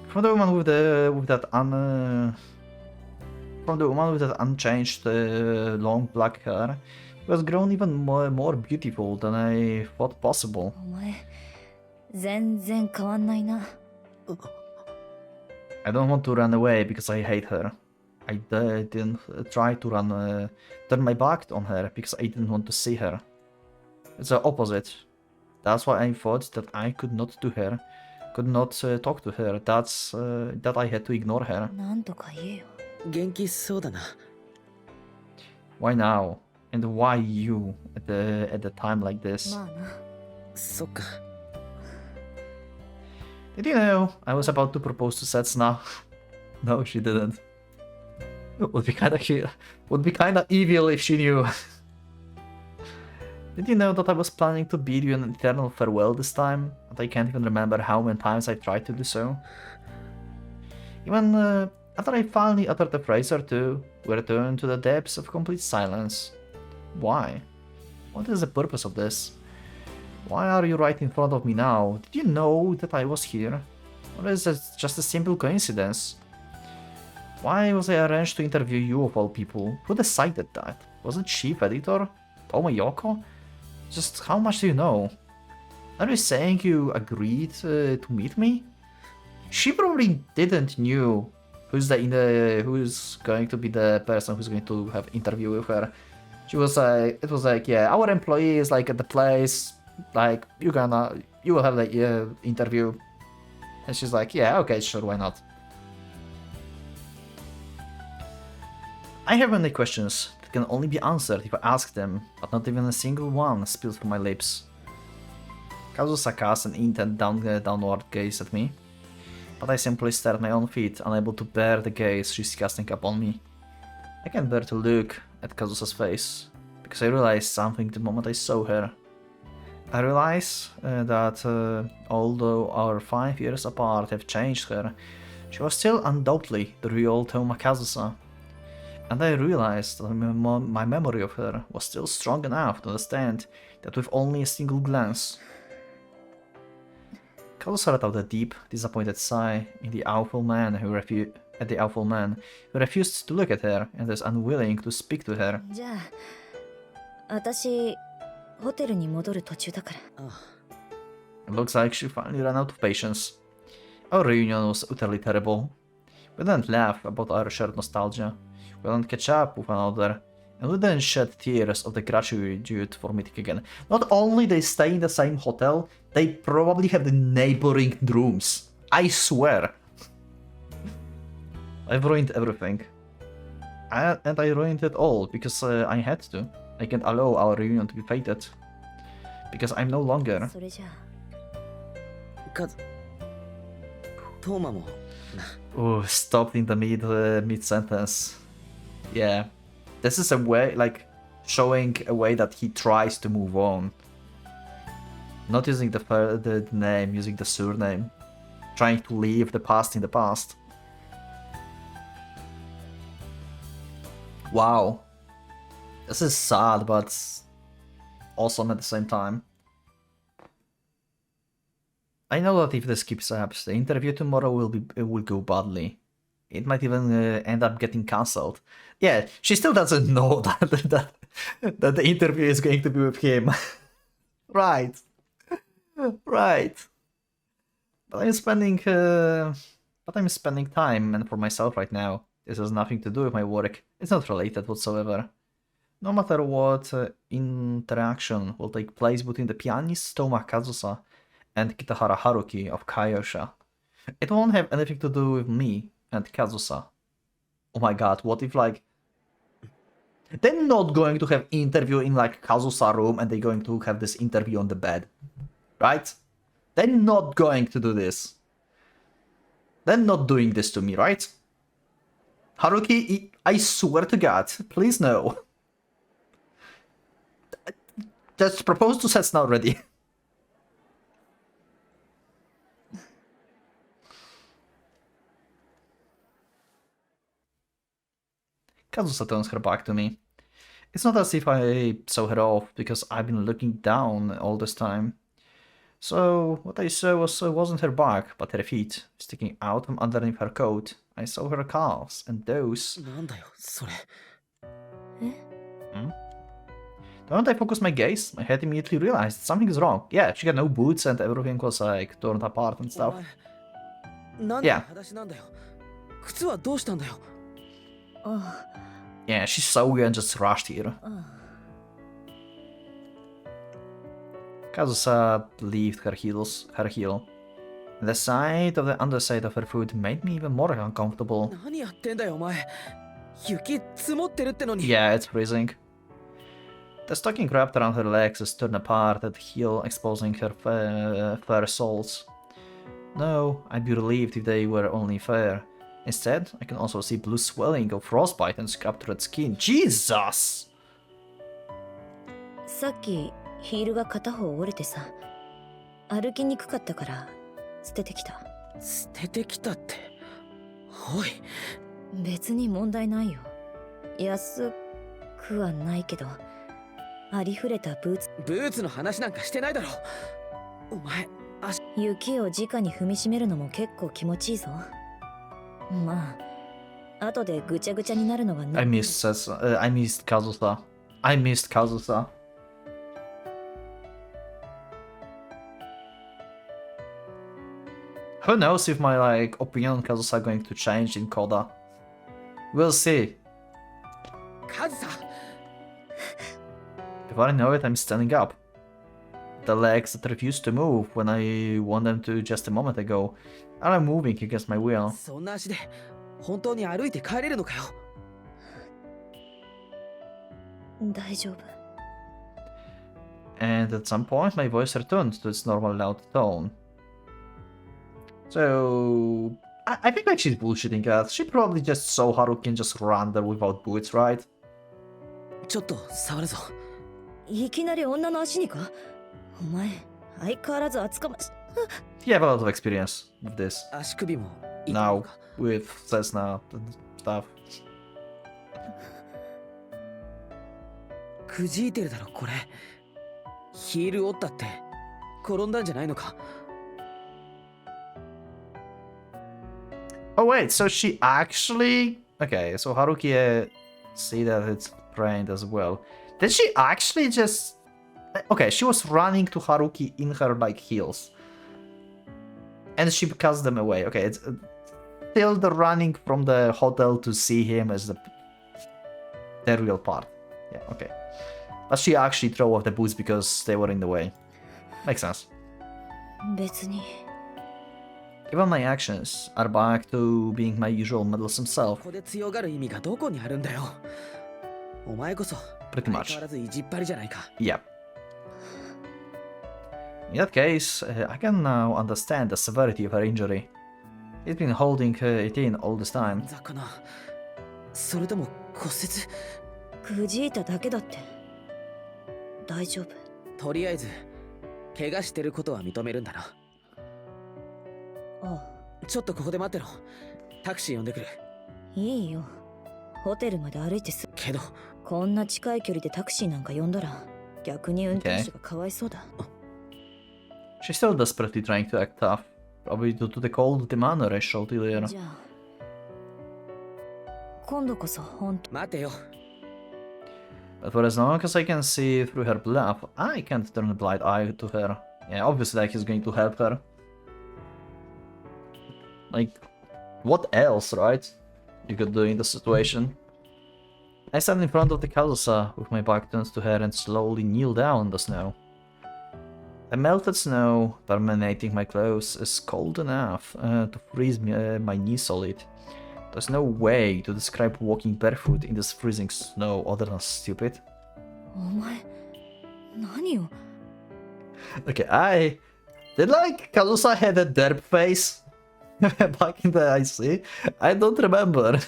S1: From the woman with that unchanged long black hair, it was grown even more beautiful than I thought possible.
S5: お前全然変わんないな
S1: I don't want to run away because I hate her. I didn't try to turn my back on her because I didn't want to see her. It's the opposite. That's why I thought that I could not talk to her. That I had to ignore her.
S5: なんとか言えよ
S4: 元気そうだな
S1: Why now? And why you at the time like this?
S5: まあな
S4: そっか
S1: Did you know I was about to propose to Setsuna? No, she didn't. Would be kinda evil if she knew. Did you know that I was planning to bid you an eternal farewell this time? And I can't even remember how many times I tried to do so. Even after I finally uttered a phrase or two, we returned to the depths of complete silence. Why? What is the purpose of this? Why are you right in front of me now? Did you know that I was here? Or is it just a simple coincidence? Why was I arranged to interview you of all people? Who decided that? Was it chief editor? Toma Yoko? Just how much do you know? Are you saying you agreed to meet me? She probably didn't knew who's going to be the person who's going to have interview with her. She was like, it was like, yeah, our employee is like at the place, like you will have the interview. And she's like, yeah, okay, sure, why not? I have many questions that can only be answered if I ask them, but not even a single one spilled from my lips. Kazusa cast an intent downward gaze at me, but I simply stared at my own feet, unable to bear the gaze she's casting upon me. I can't bear to look at Kazusa's face, because I realized something the moment I saw her. I realize that although our 5 years apart have changed her, she was still undoubtedly the real Toma Kazusa. And I realized that my memory of her was still strong enough to understand that with only a single glance. Kazusa let out a deep, disappointed sigh at the awful man who refused to look at her and was unwilling to speak to her.
S5: じゃあ、私、ホテルに戻る途中だから。
S1: It looks like she finally ran out of patience. Our reunion was utterly terrible. We didn't laugh about our shared nostalgia. We didn't catch up with one another. And we didn't shed tears of the gratitude for meeting again. Not only they stay in the same hotel, they probably have the neighboring rooms. I swear. I've ruined everything. And I ruined it all because I had to. I can't allow our reunion to be fated. Because I'm no longer.
S5: それじゃ
S4: かず、トーマも。
S1: Oh, stopped in the mid sentence. Yeah. This is a way, like, showing a way that he tries to move on. Not using the name, using the surname. Trying to leave the past in the past. Wow. This is sad, but awesome at the same time. I know that if this keeps up, the interview tomorrow will go badly. It might even end up getting cancelled. Yeah, she still doesn't know that the interview is going to be with him. Right. Right. But I'm spending time and for myself right now. This has nothing to do with my work. It's not related whatsoever. No matter what interaction will take place between the pianist Toma Kazusa and Kitahara Haruki of Kaiosha, it won't have anything to do with me and Kazusa. Oh my god, what if like... They're not going to have interview in like Kazusa room and they're going to have this interview on the bed. Right? They're not going to do this. They're not doing this to me, right? Haruki, I swear to god, please no. Just propose to Setsuna already. Kazusa turns her back to me. It's not as if I saw her off, because I've been looking down all this time. So, what I saw wasn't her back, but her feet, sticking out from underneath her coat. I saw her calves, and those...
S4: なんだよ、それ。
S1: Don't I focus my gaze? My head immediately realized something is wrong. Yeah, she got no boots and everything was like torn apart and stuff.
S4: なんで裸足なんだよ。靴はどうしたんだよ。
S1: Yeah, she saw you and just rushed here. Kazusa lifted her heel. The sight of the underside of her foot made me even more uncomfortable.
S4: 何やってんだよ、お前。雪積もってるってのに。
S1: Yeah, it's freezing. The stocking wrapped around her legs is torn apart at the heel, exposing her fair soles. No, I'd be relieved if they were only fair. Instead, I can also see blue swelling of frostbite and scabby red skin. Jesus!
S5: さっきヒールが片方折れてさ、歩きにくかったから捨ててきた。
S4: 捨ててきたって。おい。
S5: 別に問題ないよ。安くはないけど、ありふれたブーツの話なんかしてないだろ。お前、雪を直に踏みしめるのも結構気持ちいいぞ。まあ、後でぐちゃぐちゃになるのがね。
S1: I missed Kazusa. I missed Kazusa. Who knows if my opinion on Kazusa are going to change in CODA. We'll see.
S4: カズサ
S1: Before I know it, I'm standing up. The legs that refuse to move when I want them to just a moment ago are moving against my will.
S4: そんな足で本当に歩いて帰れるのかよ。
S5: 大丈夫。
S1: And at some point, my voice returned to its normal loud tone. So, I think she's bullshitting us. She probably just saw Haruki and just ran there without boots, right?
S4: ちょっと触るぞ。
S5: いきなり女の足にか？お前、相変わらず厚かまし。
S1: You have a lot of experience with this.
S4: 足首も痛いの
S1: Now,
S4: か。
S1: with Setsuna and stuff.
S4: くじいてるだろこれ。ヒール折ったって転んだんじゃないのか。
S1: Oh wait, so she actually... Okay, so Haruki see that it's brained as well. Did she actually just... Okay, she was running to Haruki in her heels. And she cast them away. Okay, it's still the running from the hotel to see him as the real part. Yeah, okay. But she actually threw off the boots because they were in the way. Makes sense.
S5: 別に。
S1: Even my actions are back to being my usual meddlesome self.
S4: ここで強がる意味がどこにあるんだよ。お前こそ
S1: Pretty
S4: 相
S1: much.
S4: 変わらず意地っ張りじゃないか。
S1: Yep. In that case, I can now understand the severity of her injury. He's been holding it in all this time.
S4: だかな。それとも骨折。
S5: くじいただけだって。大丈夫。
S4: とりあえず怪我してることは認めるんだな。
S5: ああ、
S4: ちょっとここで待ってろ。タクシー呼んでくる。
S5: いいよ。ホテルまで歩いてす。
S4: けど
S5: こんな近い距離でタクシーなんか呼んだら逆に運転手がかわいそうだ。
S1: She's still desperately trying to act tough, probably due to the cold demeanor I showed earlier.
S5: じゃあ今度こそ本当。
S4: 待てよ。
S1: But for as long as I can see through her bluff, I can't turn a blind eye to her. Yeah, obviously he's going to help her. What else, right? You could do in the situation. I stand in front of the Kazusa with my back turned to her and slowly kneel down in the snow. The melted snow, permeating my clothes, is cold enough to freeze my knees solid. There's no way to describe walking barefoot in this freezing snow other than stupid.
S5: お前何を。
S1: Okay, did Kazusa had a derp face back in the IC? I don't remember.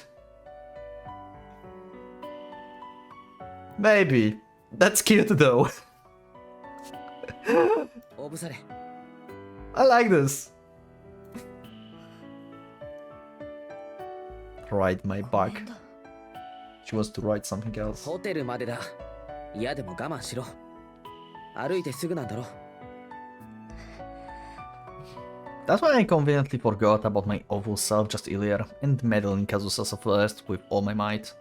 S1: Maybe. That's cute though.
S4: おぶされ。
S1: I like this. Ride my
S5: ごめ
S1: back.
S5: んだ。
S1: She wants to ride something else.
S4: ホテルまでだ。嫌でも我慢しろ。歩いてすぐなんだろ。
S1: That's why I conveniently forgot about my awful self just earlier and meddling Kazusa's first with all my might.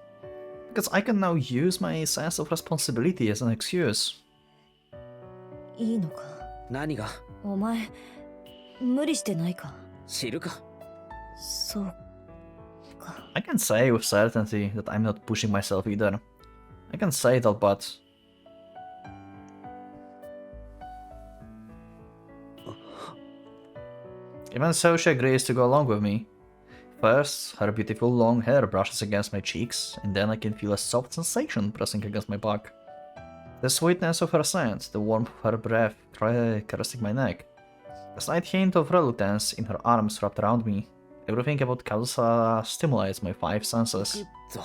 S1: Because I can now use my sense of responsibility as an excuse.
S5: いいのか。
S4: 何が
S5: お前無理してないか。
S4: 知るか。
S5: そうか。
S1: I can say with certainty that I'm not pushing myself either. I can say that, but... Even so, she agrees to go along with me. First, her beautiful long hair brushes against my cheeks, and then I can feel a soft sensation pressing against my back. The sweetness of her scent, the warmth of her breath caressing my neck, a slight hint of reluctance in her arms wrapped around me. Everything about Kazusa stimulates my five senses.
S4: ぞ。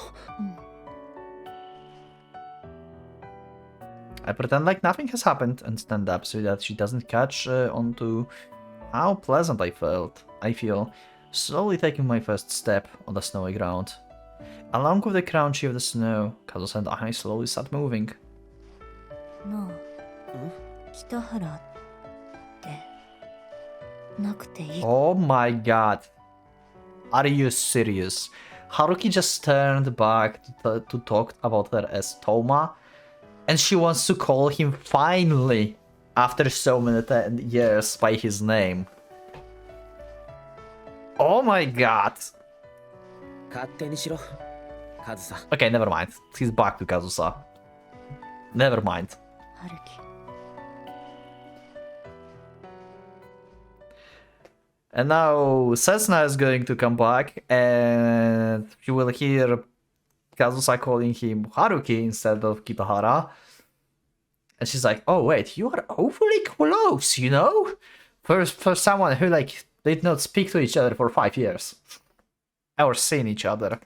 S1: I pretend like nothing has happened and stand up so that she doesn't catch on to how pleasant I feel, slowly taking my first step on the snowy ground. Along with the crunchy of the snow, Kazusa and I slowly start moving.
S5: なあ、北原ってなくていい。
S1: Oh my god. Are you serious? Haruki just turned back to talk about her as Toma? And she wants to call him finally, after so many years, by his name. Oh my god.
S4: 勝手にしろ、カズサ。
S1: Okay, never mind. He's back to Kazusa. Never mind.
S5: 春樹
S1: And now Setsuna is going to come back, and you will hear Kazusa calling him Haruki instead of Kitahara. And she's like, "Oh wait, you are awfully close, you know? For someone who like did not speak to each other for 5 years, or seen each other."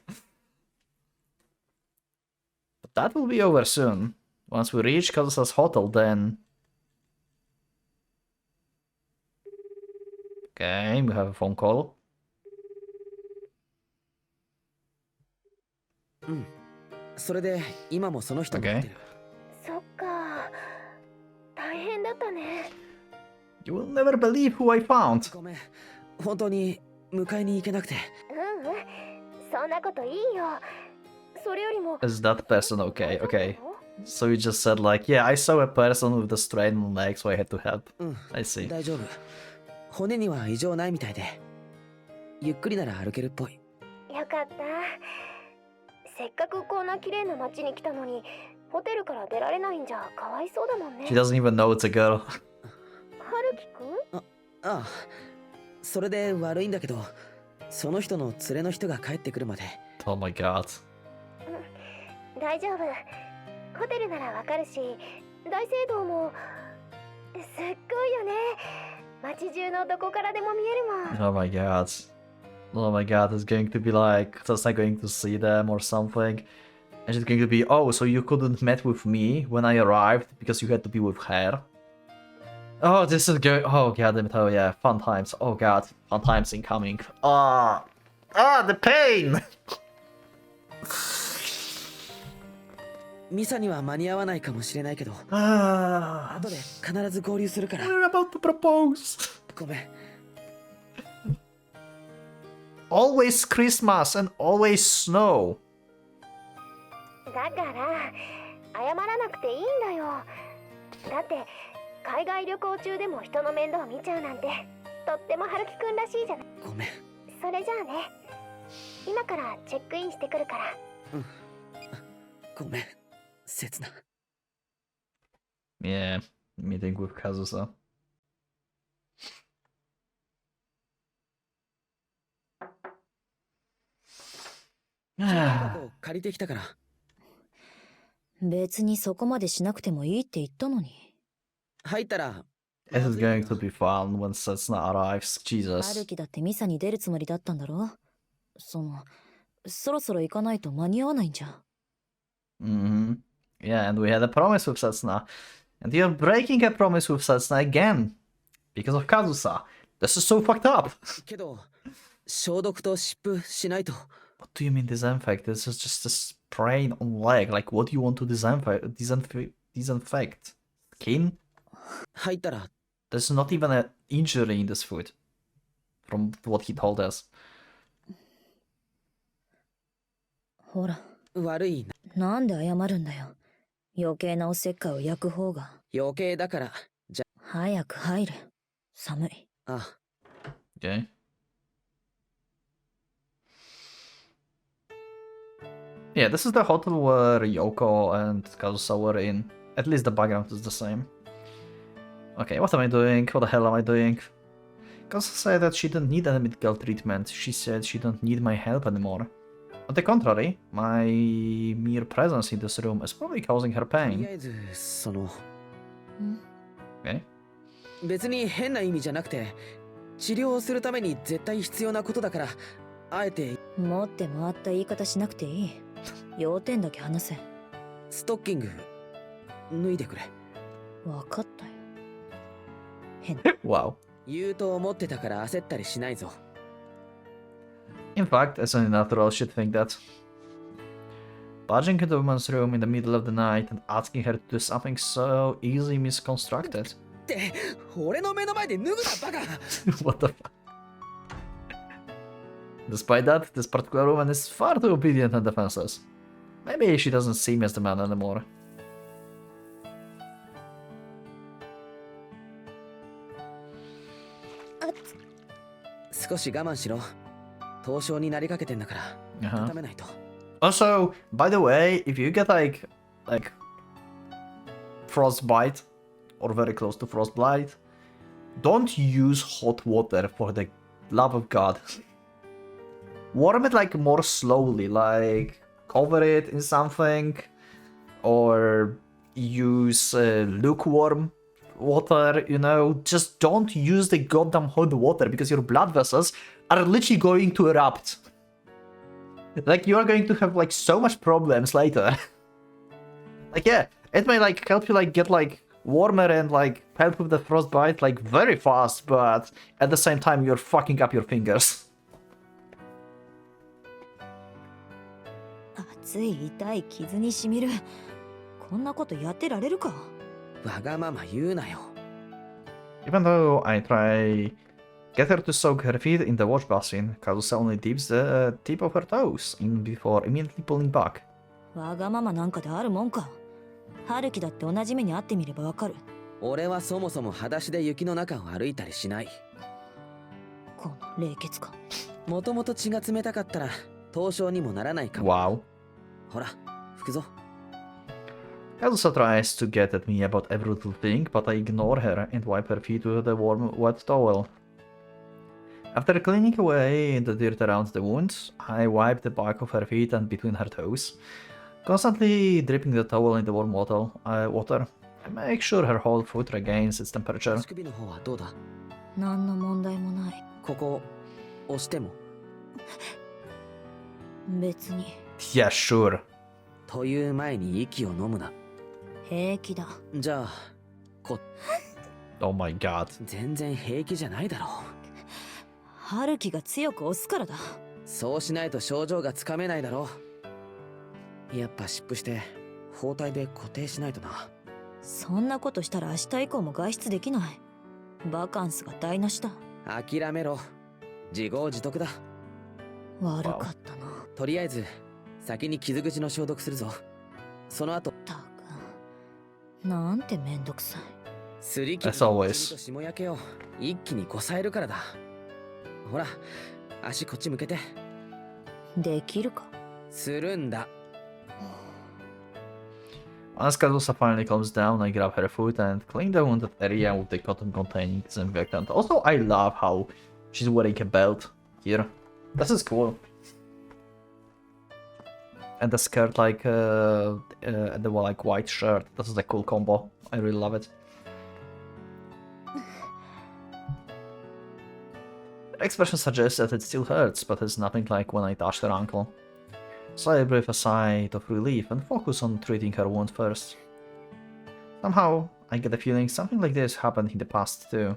S1: But that will be over soon. Once we reach Kazusa's hotel, then. Okay, we have a phone call.
S4: それで今もその人に会ってる。
S3: そっか。大変だったね。
S1: You will never believe who I found.
S4: ごめん、本当に迎えに行けなくて。
S3: そんなこといいよ。それよりも。
S1: Is that person okay? Okay. So you just said like, yeah, I saw a person with a strained leg, so I had to help. I see.
S4: 大丈夫。骨には異常ないみたいで。ゆっくりなら歩けるっぽい。
S3: よかった。せっかくこんな綺麗な街に来たのに、ホテルから出られないんじゃかわいそうだもんね。
S1: She doesn't even know it's a girl.
S3: はるきくん？
S4: ああ、それで悪いんだけど、その人の連れの人が帰ってくるまで。
S1: Oh my god.
S3: 大丈夫。ホテルならわかるし、大聖堂もすっごいよね。街中のどこからでも見えるもん。
S1: Oh my god. Oh my god, it's going to be like, Setsuna going to see them or something. And she's going to be, oh, so you couldn't met with me when I arrived because you had to be with her? Oh, this is good. Oh god damn it, oh yeah, fun times. Oh god, fun times incoming. The pain!
S4: ミサには間に合わないかもしれないけど、
S1: Ah,
S4: 後で必ず合流するから。
S1: we're about to propose.
S4: ごめん。
S1: Always Christmas and always snow.
S3: だから謝らなくていいんだよ。だって海外旅行中でも人の面倒見ちゃうなんてとっても春樹くんらしいじゃない。
S4: ごめん。
S3: それじゃあね。今からチェックインしてくるから。
S4: ごめん。切な。
S1: Yeah, meeting with Kazusa.
S4: 箱借りてきたから。
S5: 別にそこまでしなくてもいいって言ったのに。
S4: 入ったら。
S1: It is going to be fun when Setsuna arrives.
S5: 春
S1: Jesus.
S5: 樹だってミサに出るつもりだったんだろ。そろそろ行かないと間に合わないんじゃ。
S1: Mm-hmm. Yeah, and we had a promise with Setsuna. And you're breaking a promise with Setsuna again. Because of Kazusa. This is so fucked up.
S4: けど、消毒と湿布しないと。
S1: What do you mean disinfect? This is just a sprain on leg. Like, what do you want to disinfect? Skin?
S4: 入ったら。
S1: There's not even an injury in this foot. From what he told us.
S5: ほら。
S4: 悪いな。
S5: なんで謝るんだよ。余計なおせっかいを焼く方が。
S4: 余計だから。じゃ。
S5: 早く入る。寒い。
S4: あ。
S1: Okay. Yeah, this is the hotel where Yoko and Kazusa were in. At least the background is the same. Okay, what am I doing? What the hell am I doing? Kazusa said that she didn't need any medical treatment. She said she don't need my help anymore. On the contrary, my mere presence in this room is probably causing her
S4: とりあ
S1: pain.
S4: えず、
S1: Okay.
S4: 別に変な意味じゃなくて、治療をするために絶対必要なことだから、あえて。
S5: 持って回った言い方しなくていい。要点だけ話せ。
S4: ストッキング脱いでくれ。
S5: わかったよ。変。
S1: Wow.
S4: 言うと思ってたから焦ったりしないぞ。
S1: In fact, as any natural should think that. Barging into a woman's room in the middle of the night and asking her to do something so easily misconstructed.
S4: って俺の目の前で脱ぐなバカ。
S1: What the fuck? Despite that, this particular woman is far too obedient and defenseless. Maybe she doesn't see me as the man anymore.
S4: 少し我慢しろ。凍傷になりかけてんだから、
S1: Uh-huh.
S4: 温めないと。
S1: Also, by the way, if you get like frostbite or very close to frostbite, don't use hot water for the love of God. Warm it like more slowly, like cover it in something, or use lukewarm water, you know. Just don't use the goddamn hot water because your blood vessels are literally going to erupt. Like, you are going to have like so much problems later. Like, yeah, it may like help you like get like warmer and like help with the frostbite like very fast, but at the same time you're fucking up your fingers.
S5: 熱い痛い傷にしみる。こんなことやってられるか。
S4: わがまま言うなよ。
S1: Even though I try get her to soak her feet in the wash basin, Kazusa only dips the tip of her toes in before immediately pulling back.
S5: わがままなんかであるもんか。春樹だって同じ目に遭ってみればわかる。
S4: 俺はそもそも裸足で雪の中を歩いたりしない。
S5: この冷血か。
S4: もともと血が冷たかったら凍傷にもならないかも。
S1: Wow.
S4: ほら、拭くぞ。
S1: Kazusa tries to get at me about every little thing, but I ignore her and wipe her feet with a warm, wet towel. After cleaning away the dirt around the wounds, I wipe the back of her feet and between her toes, constantly dripping the towel in the warm water. I make sure her whole foot regains its temperature.
S4: 足首の方はどうだ？
S5: 何の問題もない。
S4: ここ押しても。
S5: 別に。
S1: Yeah, sure.
S4: という前に息を飲むな。
S5: 平気だ。
S4: じゃあ、
S1: Oh my god.
S4: 全然平気じゃないだろう。
S5: 春樹が強く押すからだ。
S4: そうしないと症状がつかめないだろう。やっぱ湿布して包帯で固定しないとな。
S5: そんなことしたら明日以降も外出できない。バカンスが台無しだ。
S4: 諦めろ。自業自得だ。
S5: 悪かったな。
S4: とりあえず先に傷口の消毒するぞ。その後、
S5: たくなんてめんどくさい。
S4: すり切り
S1: As always.
S4: と霜焼けを一気にこさえるからだ。ほら、足こっち向けて。
S5: できるか。
S4: するんだ。
S1: Once Kazusa finally calms down, I grab her foot and clean the wounded area with the cotton-containing disinfectant. Also, I love how she's wearing a belt here. This is cool. And the skirt, like, the like white shirt. This is a cool combo. I really love it. The expression suggests that it still hurts, but it's nothing like when I touched her ankle. So I breathe a sigh of relief and focus on treating her wound first. Somehow, I get the feeling something like this happened in the past too.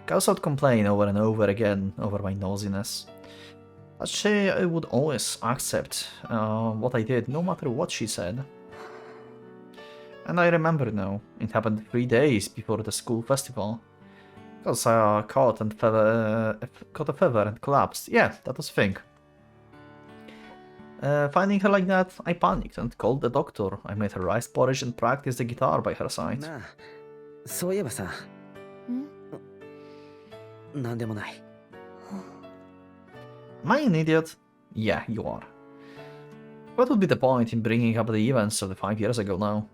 S1: Kazusa would complain over and over again over my nosiness. But she would always accept what I did, no matter what she said. And I remember now, it happened 3 days before the school festival. Kazusa caught a fever and collapsed. Yeah, that was a thing. Finding her like that, I panicked and called the doctor. I made her rice porridge and practiced the guitar by her side.
S4: なあ、そういえばさ。なんでもない。
S1: Am I an idiot? Yeah, you are. What would be the point in bringing up the events of the 5 years ago now?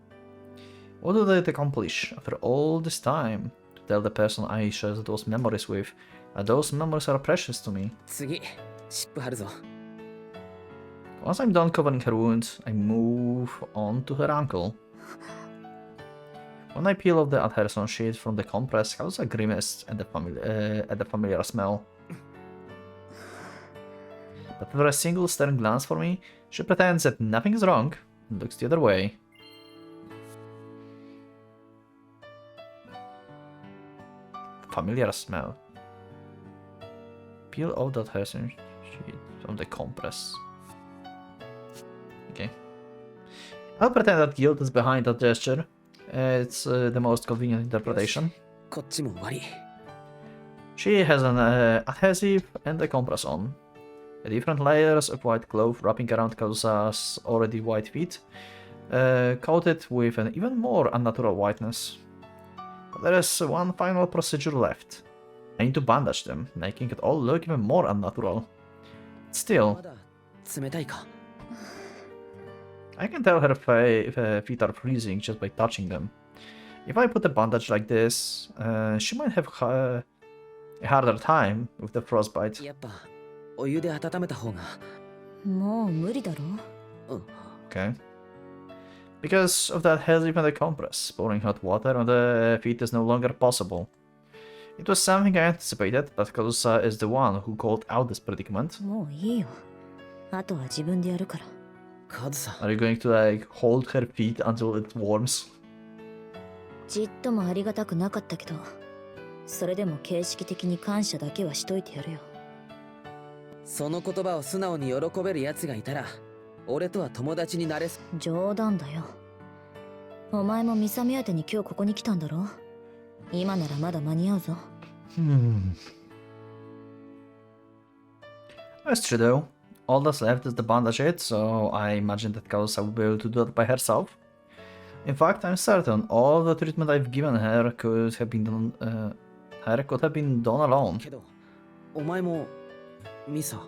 S1: What would it accomplish after all this time? To tell the person I shared those memories with that those memories are precious to me.
S4: 次、湿布貼るぞ。
S1: Once I'm done covering her wound, I move on to her ankle. When I peel off the adhesion sheet from the compress, Kazusa grimaced at the familiar smell. But for a single stern glance for me, she pretends that nothing is wrong and looks the other way. Familiar smell. Peel off the adhesion sheet from the compress. Okay. I'll pretend that guilt is behind that gesture. It's the most convenient interpretation.
S4: こっちも終わり。
S1: She has an adhesive and a compress on. Different layers of white cloth wrapping around Kazusa's already white feet, coated with an even more unnatural whiteness. But there is one final procedure left. I need to bandage them, making it all look even more unnatural. Still,
S4: まだ冷たいか
S1: I can tell her feet are freezing just by touching them. If I put a bandage like this, she might have a harder time with the frostbite.
S4: やっぱお湯で温めた方が
S5: もう無理だろ
S1: Okay. Because of that has even the compress, pouring hot water on the feet is no longer possible. It was something I anticipated, but Kazusa is the one who called out this predicament.
S5: もういいよあとは自分でやるから
S4: カズさん
S1: Are you going to like hold her feet until it warms?
S5: ちっともありがたくなかったけどそれでも形式的に感謝だけはしといてやるよ
S4: その言葉を素直に喜べる奴がいたら俺とは友達になれそ
S5: 冗談だよお前もミサ目当てに今日ここに来たんだろ今ならまだ間に合うぞ
S1: That's true though. All that's left is the bandage it, so I imagine that Kazusa will be able to do it by herself. In fact, I'm certain all the treatment I've given her could have been done alone.
S4: けどお前もミサ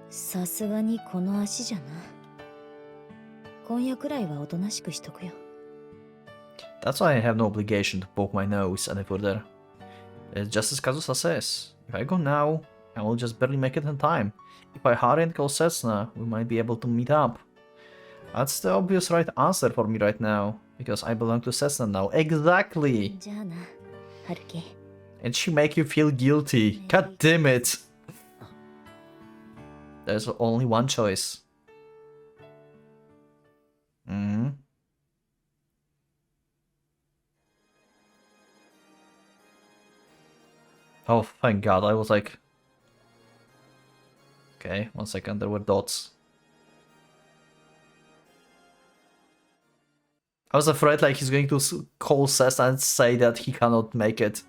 S5: さすがにこの足じゃな今夜くらいはおとなしくしとくよ
S1: That's why I have no obligation to poke my nose any further. It's just as Kazusa says. If I go now, I will just barely make it in time. If I hurry and call Setsuna, we might be able to meet up. That's the obvious right answer for me right now, because I belong to Setsuna now. Exactly!
S5: じゃあな春樹
S1: And she make you feel guilty. God damn it! There's only one choice. Oh, thank God, I was like... Okay, 1 second, there were dots. I was afraid like he's going to call Sess and say that he cannot make it.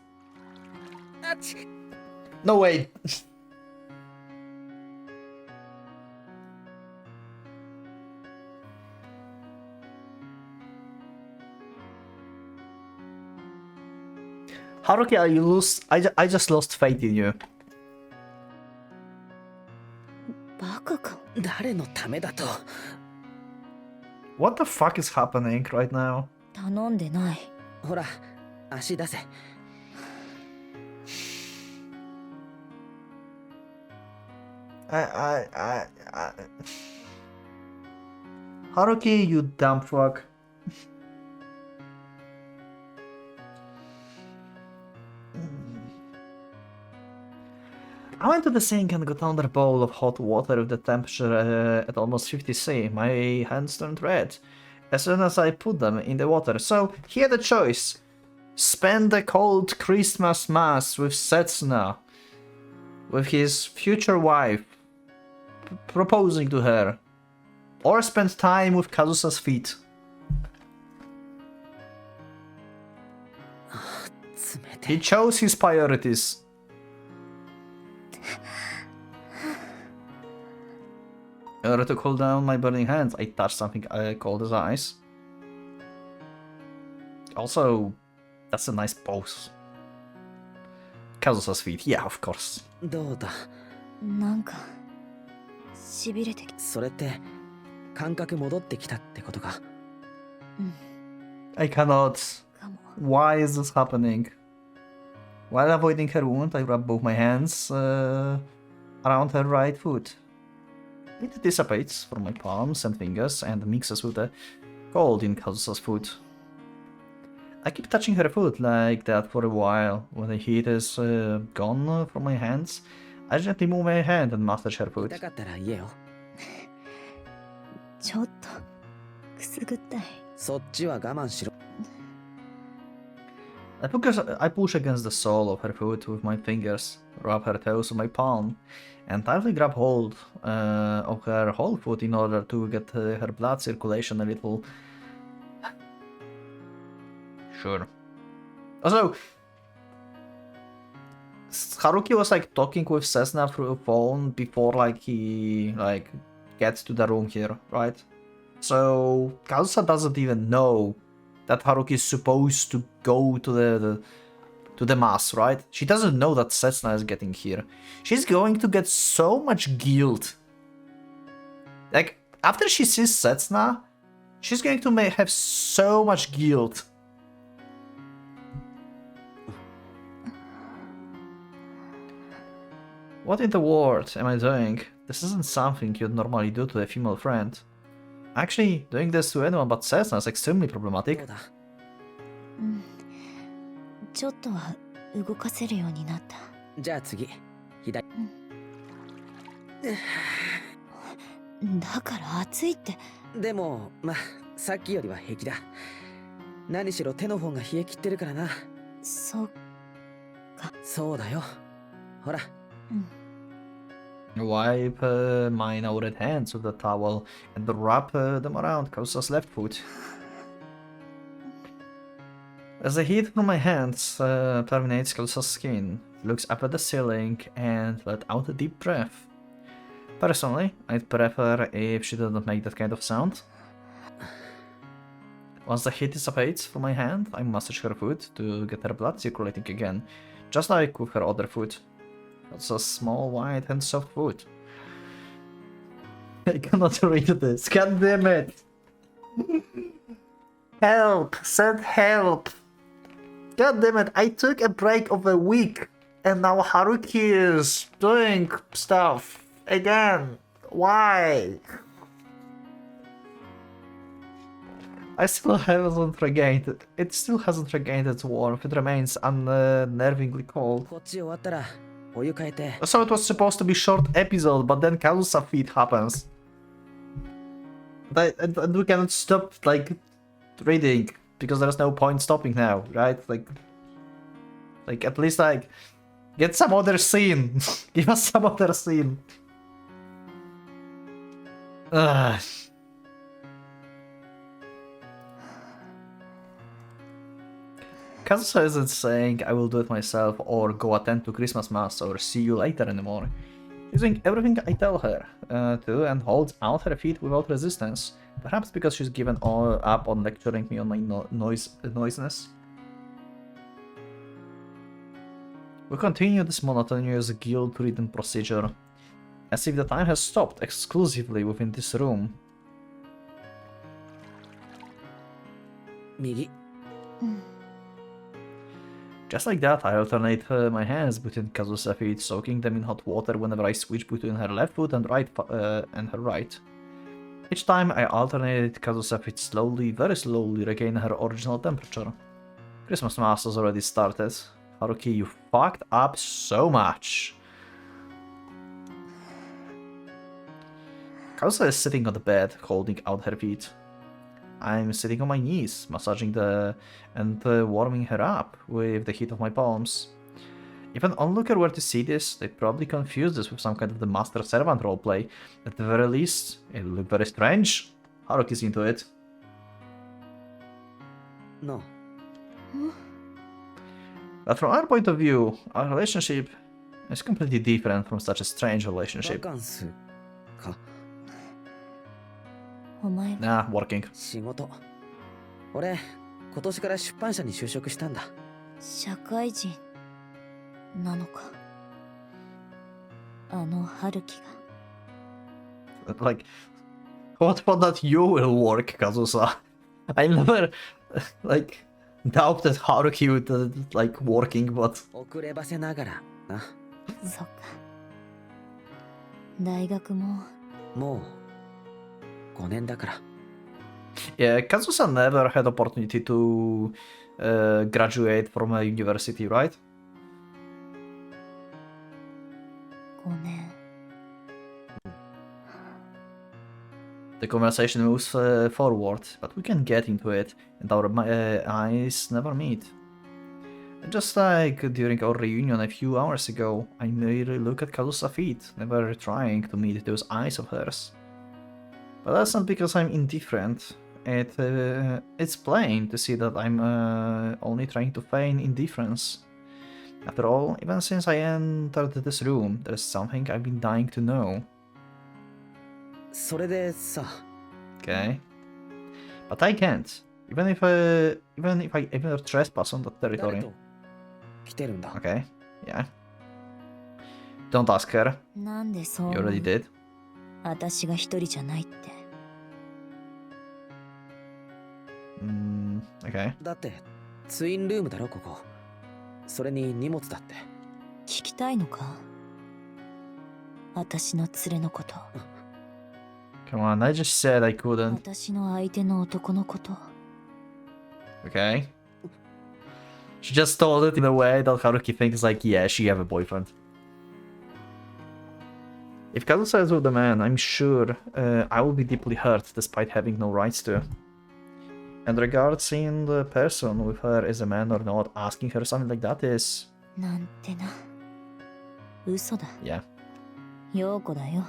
S1: No way! Haruki, I just lost faith in you.
S5: バカか
S4: 誰のためだと
S1: What the fuck is happening right now?
S5: 頼んでない
S4: ほら足出せ
S1: Haruki, you dumb fuck. I went to the sink and got another bowl of hot water with the temperature at almost 50°C. My hands turned red as soon as I put them in the water. So he had a choice. Spend the cold Christmas mass with Setsuna, with his future wife, proposing to her, or spend time with Kazusa's feet.
S4: 冷て
S1: He chose his priorities. In order to cool down my burning hands, I touched something cold as ice. Also, that's a nice pose. Kazusa's feet, yeah, of course.
S4: どうだ
S5: なんかしびれてき
S4: それって感覚戻ってきたってことか
S1: I cannot.
S5: かも
S1: Why is this happening? While avoiding her wound, I rub both my hands around her right foot. It dissipates from my palms and fingers and mixes with the cold in Kazusa's foot. I keep touching her foot like that for a while. When the heat is gone from my hands, I gently move my hand and massage her foot.
S4: 痛かったら言えよ
S5: ちょっとくすぐったい
S4: そっちは我慢しろ
S1: I push against the sole of her foot with my fingers, rub her toes on my palm, and tightly grab hold of her whole foot in order to get her blood circulation a little. Sure. Also, Haruki was like talking with Setsuna through a phone before like he like gets to the room here, right? So Kazusa doesn't even know that Haruki is supposed to go to the to the mass, right? She doesn't know that Setsuna is getting here. She's going to get so much guilt. Like, after she sees Setsuna, she's going to have so much guilt. What in the world am I doing? This isn't something you'd normally do to a female friend. Actually, doing this to anyone but Setsuna is extremely problematic.
S4: そうだ。
S5: ちょっとは動かせるようになった。
S4: じゃあ次、左。
S5: だから暑いって。
S4: でも、まあ、さっきよりは平気だ。何しろ手の方が冷え切ってるからな。
S5: そう。
S4: そうだよ。ほら。
S1: Wipe my now red hands with the towel and wrap them around Kazusa's left foot. As the heat from my hands permeates Kazusa's skin, he looks up at the ceiling and let out a deep breath. Personally, I'd prefer if she didn't make that kind of sound. Once the heat dissipates from my hand, I massage her foot to get her blood circulating again, just like with her other foot. It's a small, white, and soft foot. I cannot read this. God damn it! Help! Send help! God damn it! I took a break of a week, and now Haruki is doing stuff again. Why? I still haven't regained it. It still hasn't regained its warmth. It remains unnervingly cold.
S4: こっち終わったらお湯変えて。
S1: So it was supposed to be short episode, but then Kazusa feat happens. And we cannot stop like reading because there's no point stopping now, right? Like at least like get some other scene. Give us some other scene. Ugh. Kazusa isn't saying I will do it myself or go attend to Christmas mass or see you later anymore. She's doing everything I tell her to and holds out her feet without resistance. Perhaps because she's given up on lecturing me on my noisiness. We continue this monotonous guilt-ridden procedure, as if the time has stopped exclusively within this room.
S4: 右。
S1: Just like that, I alternate my hands between Kazusa's feet, soaking them in hot water whenever I switch between her left foot and her right. Each time I alternate, Kazusa's feet slowly, very slowly regain her original temperature. Christmas mass has already started. Haruki, you fucked up so much. Kazusa is sitting on the bed, holding out her feet. I'm sitting on my knees, massaging and warming her up with the heat of my palms. If an onlooker were to see this, they'd probably confuse this with some kind of the master-servant roleplay. At the very least, it'll look very strange. Haruki's into it.
S4: No.
S1: But from our point of view, our relationship is completely different from such a strange relationship.
S4: バカンスか。
S5: お前
S1: Nah, working.
S4: 仕事。俺、今年から出版社に就職したんだ。
S5: 社会人なのか。あの春樹が。
S1: Like, what about that you will work, Kazusa? I never, like, doubted Haruki would, like, working, but...
S4: 遅ればせながらな。
S5: そっか。大学も。
S4: もう5年だから。
S1: Yeah, Kazusa never had opportunity to graduate from a university, right?
S5: 5年。
S1: The conversation moves forward, but we can get into it, and our eyes never meet. Just like during our reunion a few hours ago, I merely look at Kazusa's feet, never trying to meet those eyes of hers. But that's not because I'm indifferent. It's plain to see that I'm only trying to feign indifference. After all, even since I entered this room, there's something I've been dying to know.
S4: それでさ。
S1: Okay. But I can't. Even if I ever trespass on that
S4: 誰
S1: territory.
S4: と来てるんだ。
S1: Okay, yeah. Don't ask her.
S5: なんでそう
S1: You already did.
S5: 私が一人じゃないって。
S1: Okay.
S4: だってツインルームだろここ。それに荷物だって。
S5: 聞きたいのか、私の連れのこと。
S1: Come on, I just said I couldn't.
S5: 私の相手の男のこと。
S1: Okay. She just told it in a way that Haruki thinks like, yeah, she have a boyfriend. If Kazusa is with the man, I'm sure I will be deeply hurt despite having no rights to. And regards seeing the person with her is a man or not, asking her something like that is...
S5: なんてな。嘘だ。
S1: Yeah.
S5: 陽子だよ。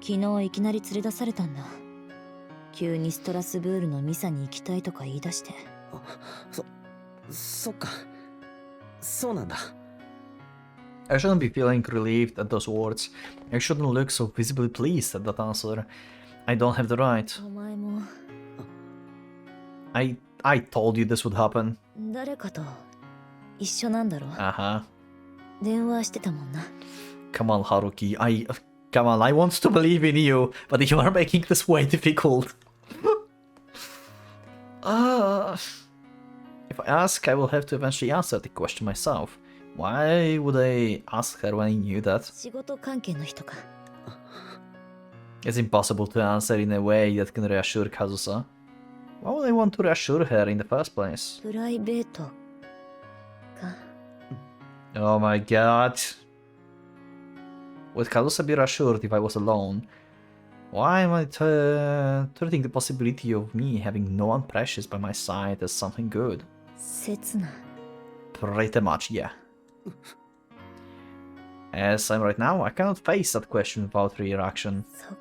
S5: 昨日いきなり連れ出されたんだ。急にストラスブールのミサに行きたいとか言い出して。
S4: そっか。そうなんだ。
S1: I shouldn't be feeling relieved at those words. I shouldn't look so visibly pleased at that answer. I don't have the right.
S5: お前も
S1: I told you this would happen.
S5: 誰かと一緒なんだろ。
S1: Uh-huh.
S5: 電話してたもんな。
S1: Come on, Haruki. Come on, I want to believe in you, but you are making this way difficult. If I ask, I will have to eventually answer the question myself. Why would I ask her when I knew that?
S5: 仕事関係の人か。
S1: It's impossible to answer in a way that can reassure Kazusa. Why would I want to reassure her in the first place?
S5: プライベートか。
S1: Oh my god. Would Kazusa be reassured if I was alone? Why am I treating the possibility of me having no one precious by my side as something good?
S5: 刹那。
S1: Pretty much, yeah. As I'm right now, I cannot face that question without reaction.
S5: そっ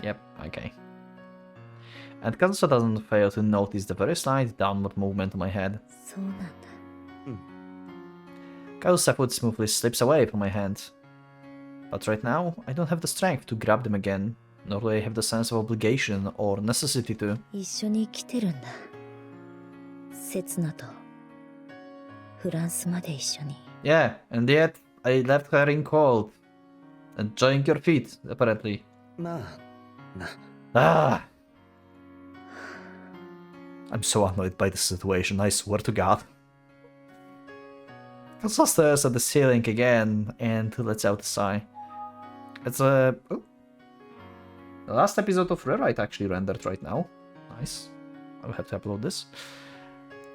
S1: Yep, okay. And Kazusa doesn't fail to notice the very slight downward movement of my head.
S5: そうなんだ。
S1: Kazusa's foot smoothly slips away from my hand. But right now, I don't have the strength to grab them again, nor do I have the sense of obligation or necessity to.
S5: 一緒に来てるんだ。刹那とフランスまで一緒に。
S1: Yeah, and yet I left her in cold. Enjoying your feet, apparently.
S4: まあな。
S1: Ah! I'm so annoyed by this situation, I swear to God. Kazusa stares at the ceiling again and lets out a sigh. It's a... Oh. The last episode of Rewrite actually rendered right now. Nice. I'll have to upload this.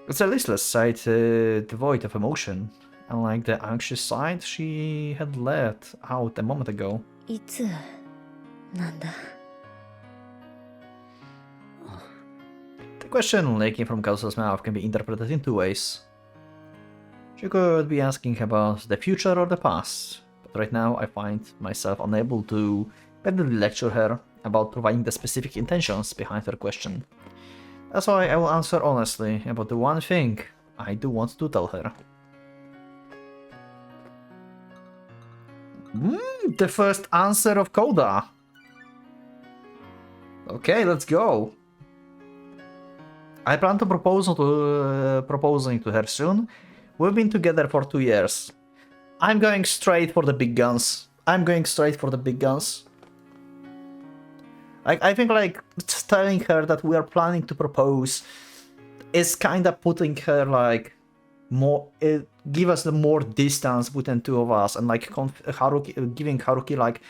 S1: It's a listless sight, devoid of emotion, unlike the anxious side she had let out a moment ago.
S5: いつなんだ。
S1: The question leaking from Kazusa's mouth can be interpreted in two ways. She could be asking about the future or the past, but right now I find myself unable to better lecture her about providing the specific intentions behind her question. That's why I will answer honestly about the one thing I do want to tell her. The first answer of CODA! Okay, let's go! I plan to proposing to her soon. We've been together for 2 years. I'm going straight for the big guns. I'm going straight for the big guns. I think like telling her that we are planning to propose is kind of putting her like more, give us the more distance between two of us, and like giving Haruki like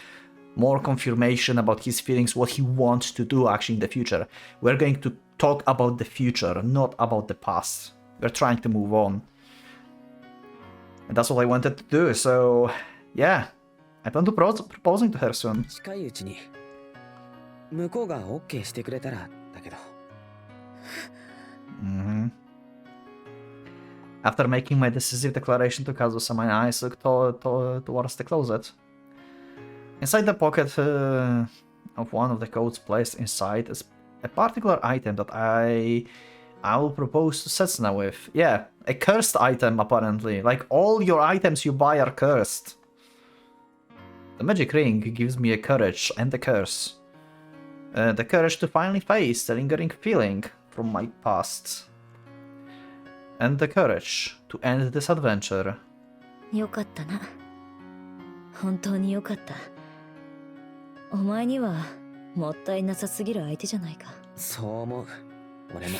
S1: more confirmation about his feelings, what he wants to do actually in the future. We're going to talk about the future, not about the past. We're trying to move on. And that's what I wanted to do, so yeah. I plan to proposing to her soon.
S4: 近いうちに向こうが OK してくれたらだけど。
S1: After making my decisive declaration to Kazusa, my eyes looked towards the closet. Inside the pocket of one of the coats placed inside is a particular item that I will propose to Setsuna with. Yeah, a cursed item apparently. Like all your items you buy are cursed. The magic ring gives me a courage and a curse. The courage to finally face the lingering feeling from my past. and the courage to end this adventure.
S5: よかったな。本当によかった。お前にはもったいなさすぎる相手じゃないか。
S4: そう思う。俺も。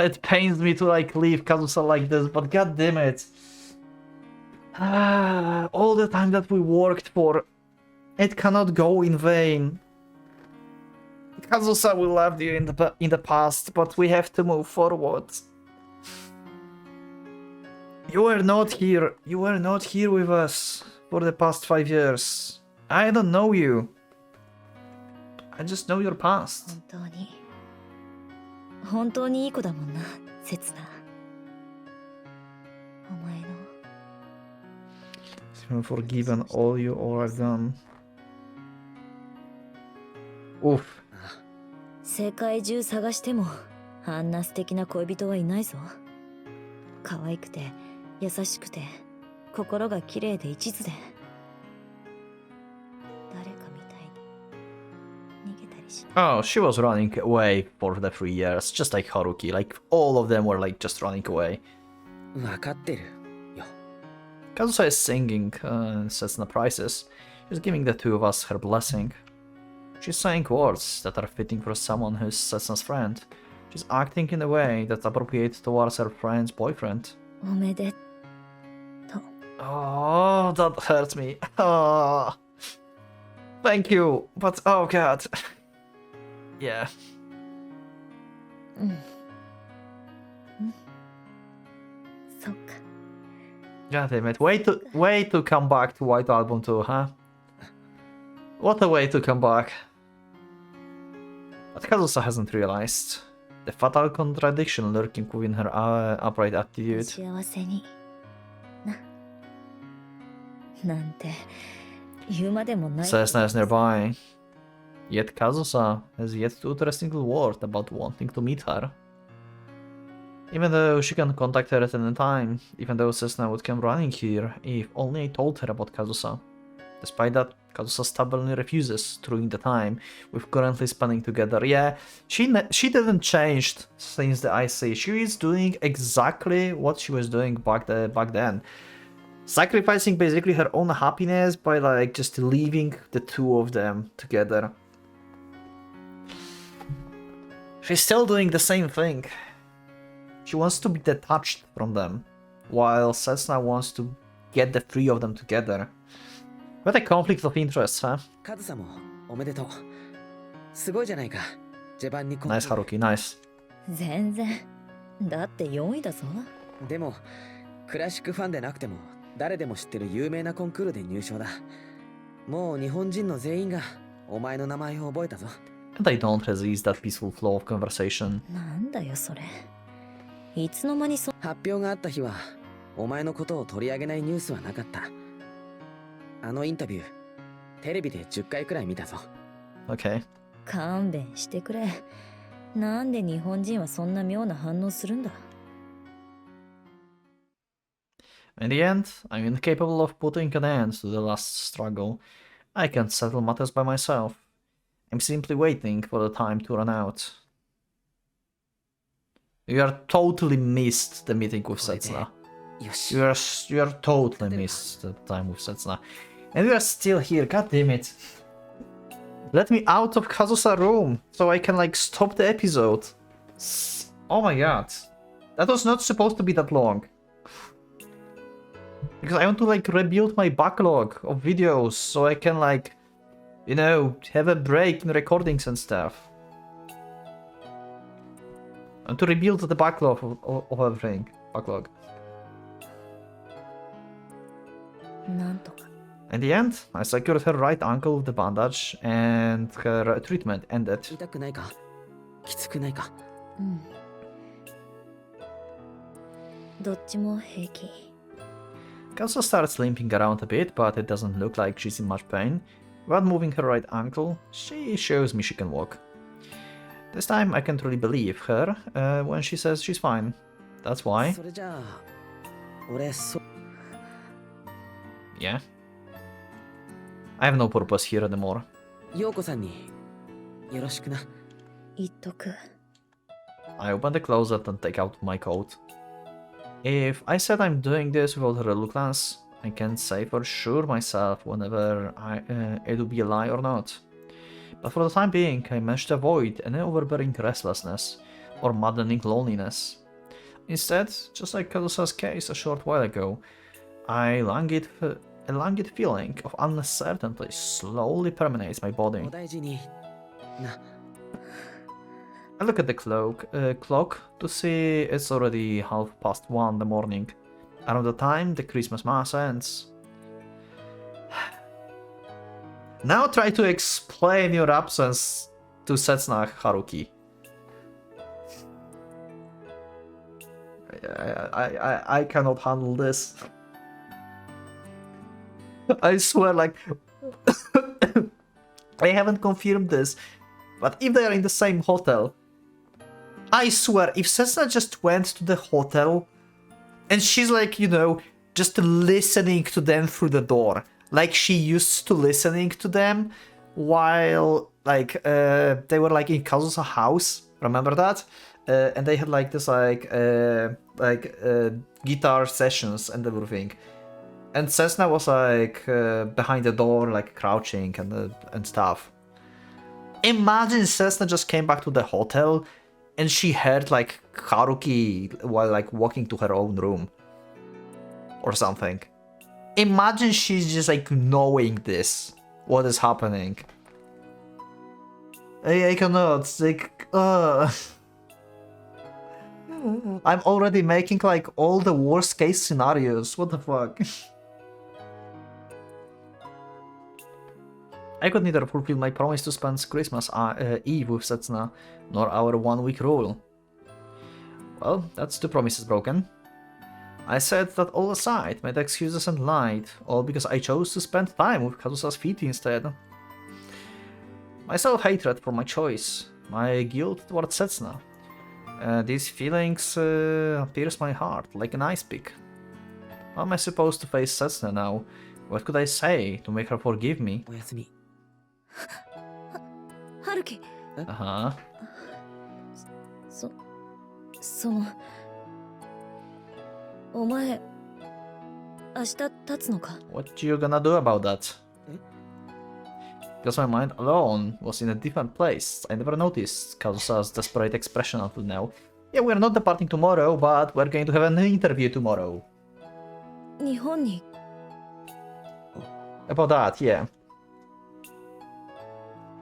S1: It pains me to like leave Kazusa like this, but god damn it. All the time that we worked for, it cannot go in vain. Kazusa, we loved you in the past, but we have to move forward. You were not here. You were not here with us for the past 5 years. I don't know you. I just know your past.
S5: 本当にいい子だもんな、セツナ。お前の。
S1: You've forgiven all you all have done. Oof.
S5: 世界中探してもあんな素敵な恋人はいないぞ。可愛くて優しくて心が綺麗で一途で誰かみたいに逃げたりしない。
S1: Oh, she was running away for the 3 years, just like Haruki. Like all of them were like just running away.
S4: わかってるよ。
S1: Kazusa is singing Setsuna praises. She's giving the two of us her blessing. She's saying words that are fitting for someone who's Setsuna's friend. She's acting in a way that's appropriate towards her friend's boyfriend.
S5: おめでとう。
S1: Oh, that hurts me. Oh, thank you, but oh god. Yeah.
S5: そっか。
S1: God damn it. Way to come back to White Album2, huh? What a way to come back. But Kazusa hasn't realized the fatal contradiction lurking within her upright attitude.
S5: 幸せになんて言うまでもない。
S1: Setsuna is nearby. Yet Kazusa has yet to utter a single word about wanting to meet her. Even though she can contact her at any time, even though Setsuna would come running here if only I told her about Kazusa. Despite that, Kazusa stubbornly refuses during the time we're currently spending together. Yeah, she didn't change since the IC. She is doing exactly what she was doing back then. Sacrificing basically her own happiness by like just leaving the two of them together. She's still doing the same thing. She wants to be detached from them, while Setsuna wants to get the three of them together. What a conflict of interest, huh?
S4: カズサもおめでとう。すごいじゃないか。序盤に
S1: Nice, Haruki, nice.
S5: 全然。だって4位だぞ。
S4: でもクラシックファンでなくても誰でも知ってる有名なコンクールで入賞だ。もう日本人の全員がお前の名前を覚えたぞ。
S1: And I don't resist that peaceful flow of conversation.
S5: なんだよそれ。いつの間にそ。
S4: 発表があった日はお前のことを取り上げないニュースはなかった。あのインタビューテレビで10回くらい見たぞ。
S1: Okay.
S5: 勘弁してくれ。なんで日本人はそんな妙な反応するんだ。
S1: In the end, I'm incapable of putting an end to the last struggle. I can't settle matters by myself. I'm simply waiting for the time to run out. You are totally missed the meeting with Setsuna.
S4: よし。
S1: You are totally missed the time with Setsuna. And we are still here, god damn it. Let me out of Kazusa's room so I can like stop the episode. Oh my god. That was not supposed to be that long. Because I want to like rebuild my backlog of videos so I can like, you know, have a break in recordings and stuff. And to rebuild the backlog of everything. Backlog.
S5: なんとか。
S1: In the end, I secured her right ankle with the bandage and her treatment ended.
S4: 痛くないか？きつくないか？
S5: うん。どっちも平気。
S1: Kazusa starts limping around a bit, but it doesn't look like she's in much pain. Without moving her right ankle, she shows me she can walk. This time I can truly believe her when she says she's fine. That's why.
S4: それじゃあ俺
S1: Yeah. I have no purpose here anymore.
S4: 陽子さんによろしくな。
S5: 言っとく。
S1: I open the closet and take out my coat. If I said I'm doing this without reluctance, I can't say for sure myself whenever it will be a lie or not. But for the time being, I managed to avoid any overbearing restlessness or maddening loneliness. Instead, just like Kazusa's case a short while ago, a languid feeling of uncertainty slowly permeates my body.
S4: お大事にな。
S1: I look at the clock to see it's already 1:30 in the morning, around the time the Christmas Mass ends. Now try to explain your absence to Setsuna Haruki. I cannot handle this. I swear, like, I haven't confirmed this, but if they are in the same hotel, I swear, if Setsuna just went to the hotel and she's like, you know, just listening to them through the door, like she used to listening to them while, like, they were like in Kazusa's house, remember that? And they had like this guitar sessions and everything. And Setsuna was like behind the door, like crouching and stuff. Imagine Setsuna just came back to the hotel and she heard like Haruki while like walking to her own room or something. Imagine she's just like knowing this, what is happening. I cannot, like, I'm already making like all the worst case scenarios, what the fuck. I could neither fulfill my promise to spend Christmas Eve with Setsuna, nor our 1 week rule. Well, that's 2 promises broken. I said that all aside, made excuses and lied, all because I chose to spend time with Kazusa's feet instead. My self-hatred for my choice, my guilt towards Setsuna. These feelings pierce my heart like an ice pick. How am I supposed to face Setsuna now? What could I say to make her forgive me?
S4: おやすみ。
S5: 春樹
S1: Uh-huh.
S5: そのお前明日立つのか
S1: What you gonna do about that? Because my mind alone was in a different place. I never noticed Kazusa's desperate expression until now. Yeah, we're not departing tomorrow, but we're going to have an interview tomorrow.
S5: 日本に
S1: About that, yeah.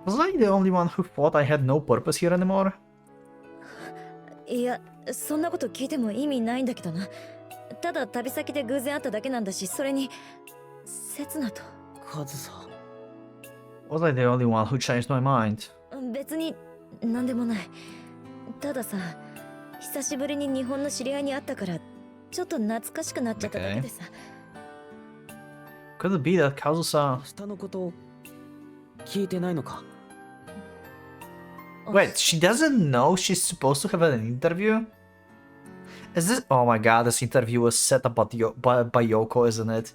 S1: Was I the only one who thought I had no purpose here anymore?
S5: いやそんなこと聞いても意味ないんだけどな。ただ旅先で偶然会っただけなんだし、それに刹那と
S4: カズサ。
S1: Was I the only one who changed my mind?
S5: 別に何でもない。たださ、久しぶりに日本の知り合いに会ったからちょっと懐かしくなっちゃっただけでさ。
S1: Could it be that Kazusa...
S4: 明日のこと聞いてないのか。
S1: Wait, she doesn't know she's supposed to have an interview? Is this... Oh my god, this interview was set up by Yoko, isn't it?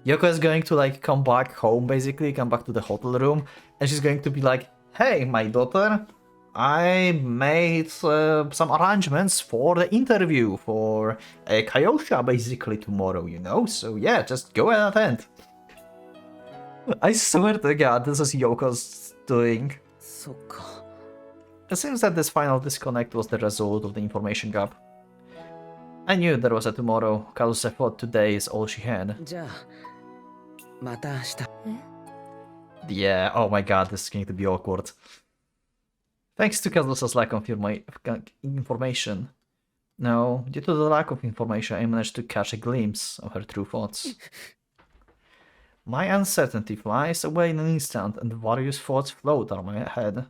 S1: Yoko is going to like come back home, basically, come back to the hotel room, and she's going to be like, hey, my daughter, I made some arrangements for the interview for a Kyosha, basically, tomorrow, you know? So yeah, just go and attend. I swear to god, this is Yoko's doing.
S4: そっか。
S1: It seems that this final disconnect was the result of the information gap. I knew there was a tomorrow. Kazusa thought today is all she had.
S4: じゃあまた明日。
S1: Yeah, oh my god, this is going to be awkward. Thanks to Kazusa's lack of information. No, due to the lack of information, I managed to catch a glimpse of her true thoughts. My uncertainty flies away in an instant, and various thoughts float down my head.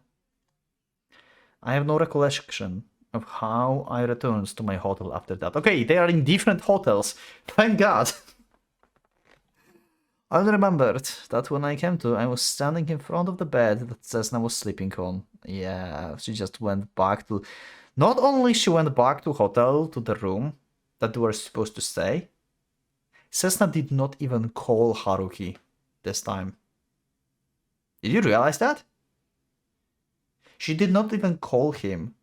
S1: I have no recollection of how I returned to my hotel after that. Okay, they are in different hotels. Thank God. I remembered that when I came to, I was standing in front of the bed that Setsuna was sleeping on. Yeah, she just went back to... Not only she went back to hotel, to the room that they were supposed to stay, Setsuna did not even call Haruki this time. Did you realize that? She did not even call him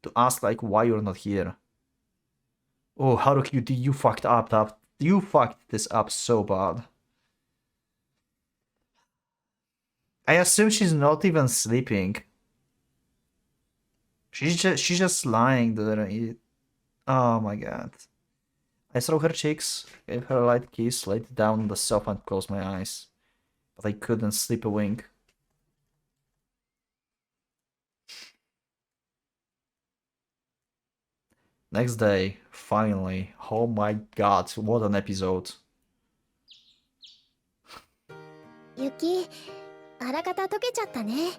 S1: to ask like why you're not here. Oh, Haruki, you fucked up. You fucked this up so bad. I assume she's not even sleeping. She's just lying there. Oh my god. I saw her cheeks, gave her a light kiss, laid down on the sofa and closed my eyes. But I couldn't sleep a wink. Next day, finally. Oh my god, what an episode.
S3: 雪、あらかた溶けちゃったね。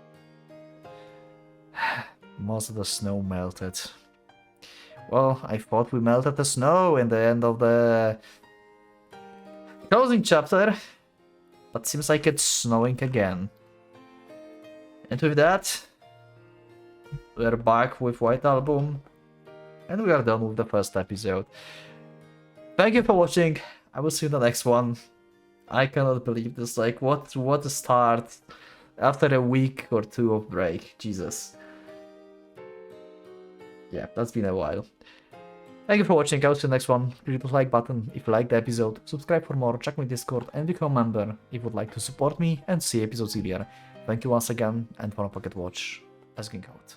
S1: Most of the snow melted. Well, I thought we melted the snow in the end of the closing chapter, but seems like it's snowing again. And with that, we're back with White Album, and we are done with the first episode. Thank you for watching. I will see you in the next one. I cannot believe this. Like, what a start after a week or two of break. Jesus. Yeah, that's been a while. Thank you for watching. I'll see you next one. Click the like button if you liked the episode, subscribe for more, check my Discord, and become a member if you would like to support me and see episodes earlier. Thank you once again, and for a Pocket Watch, as King out.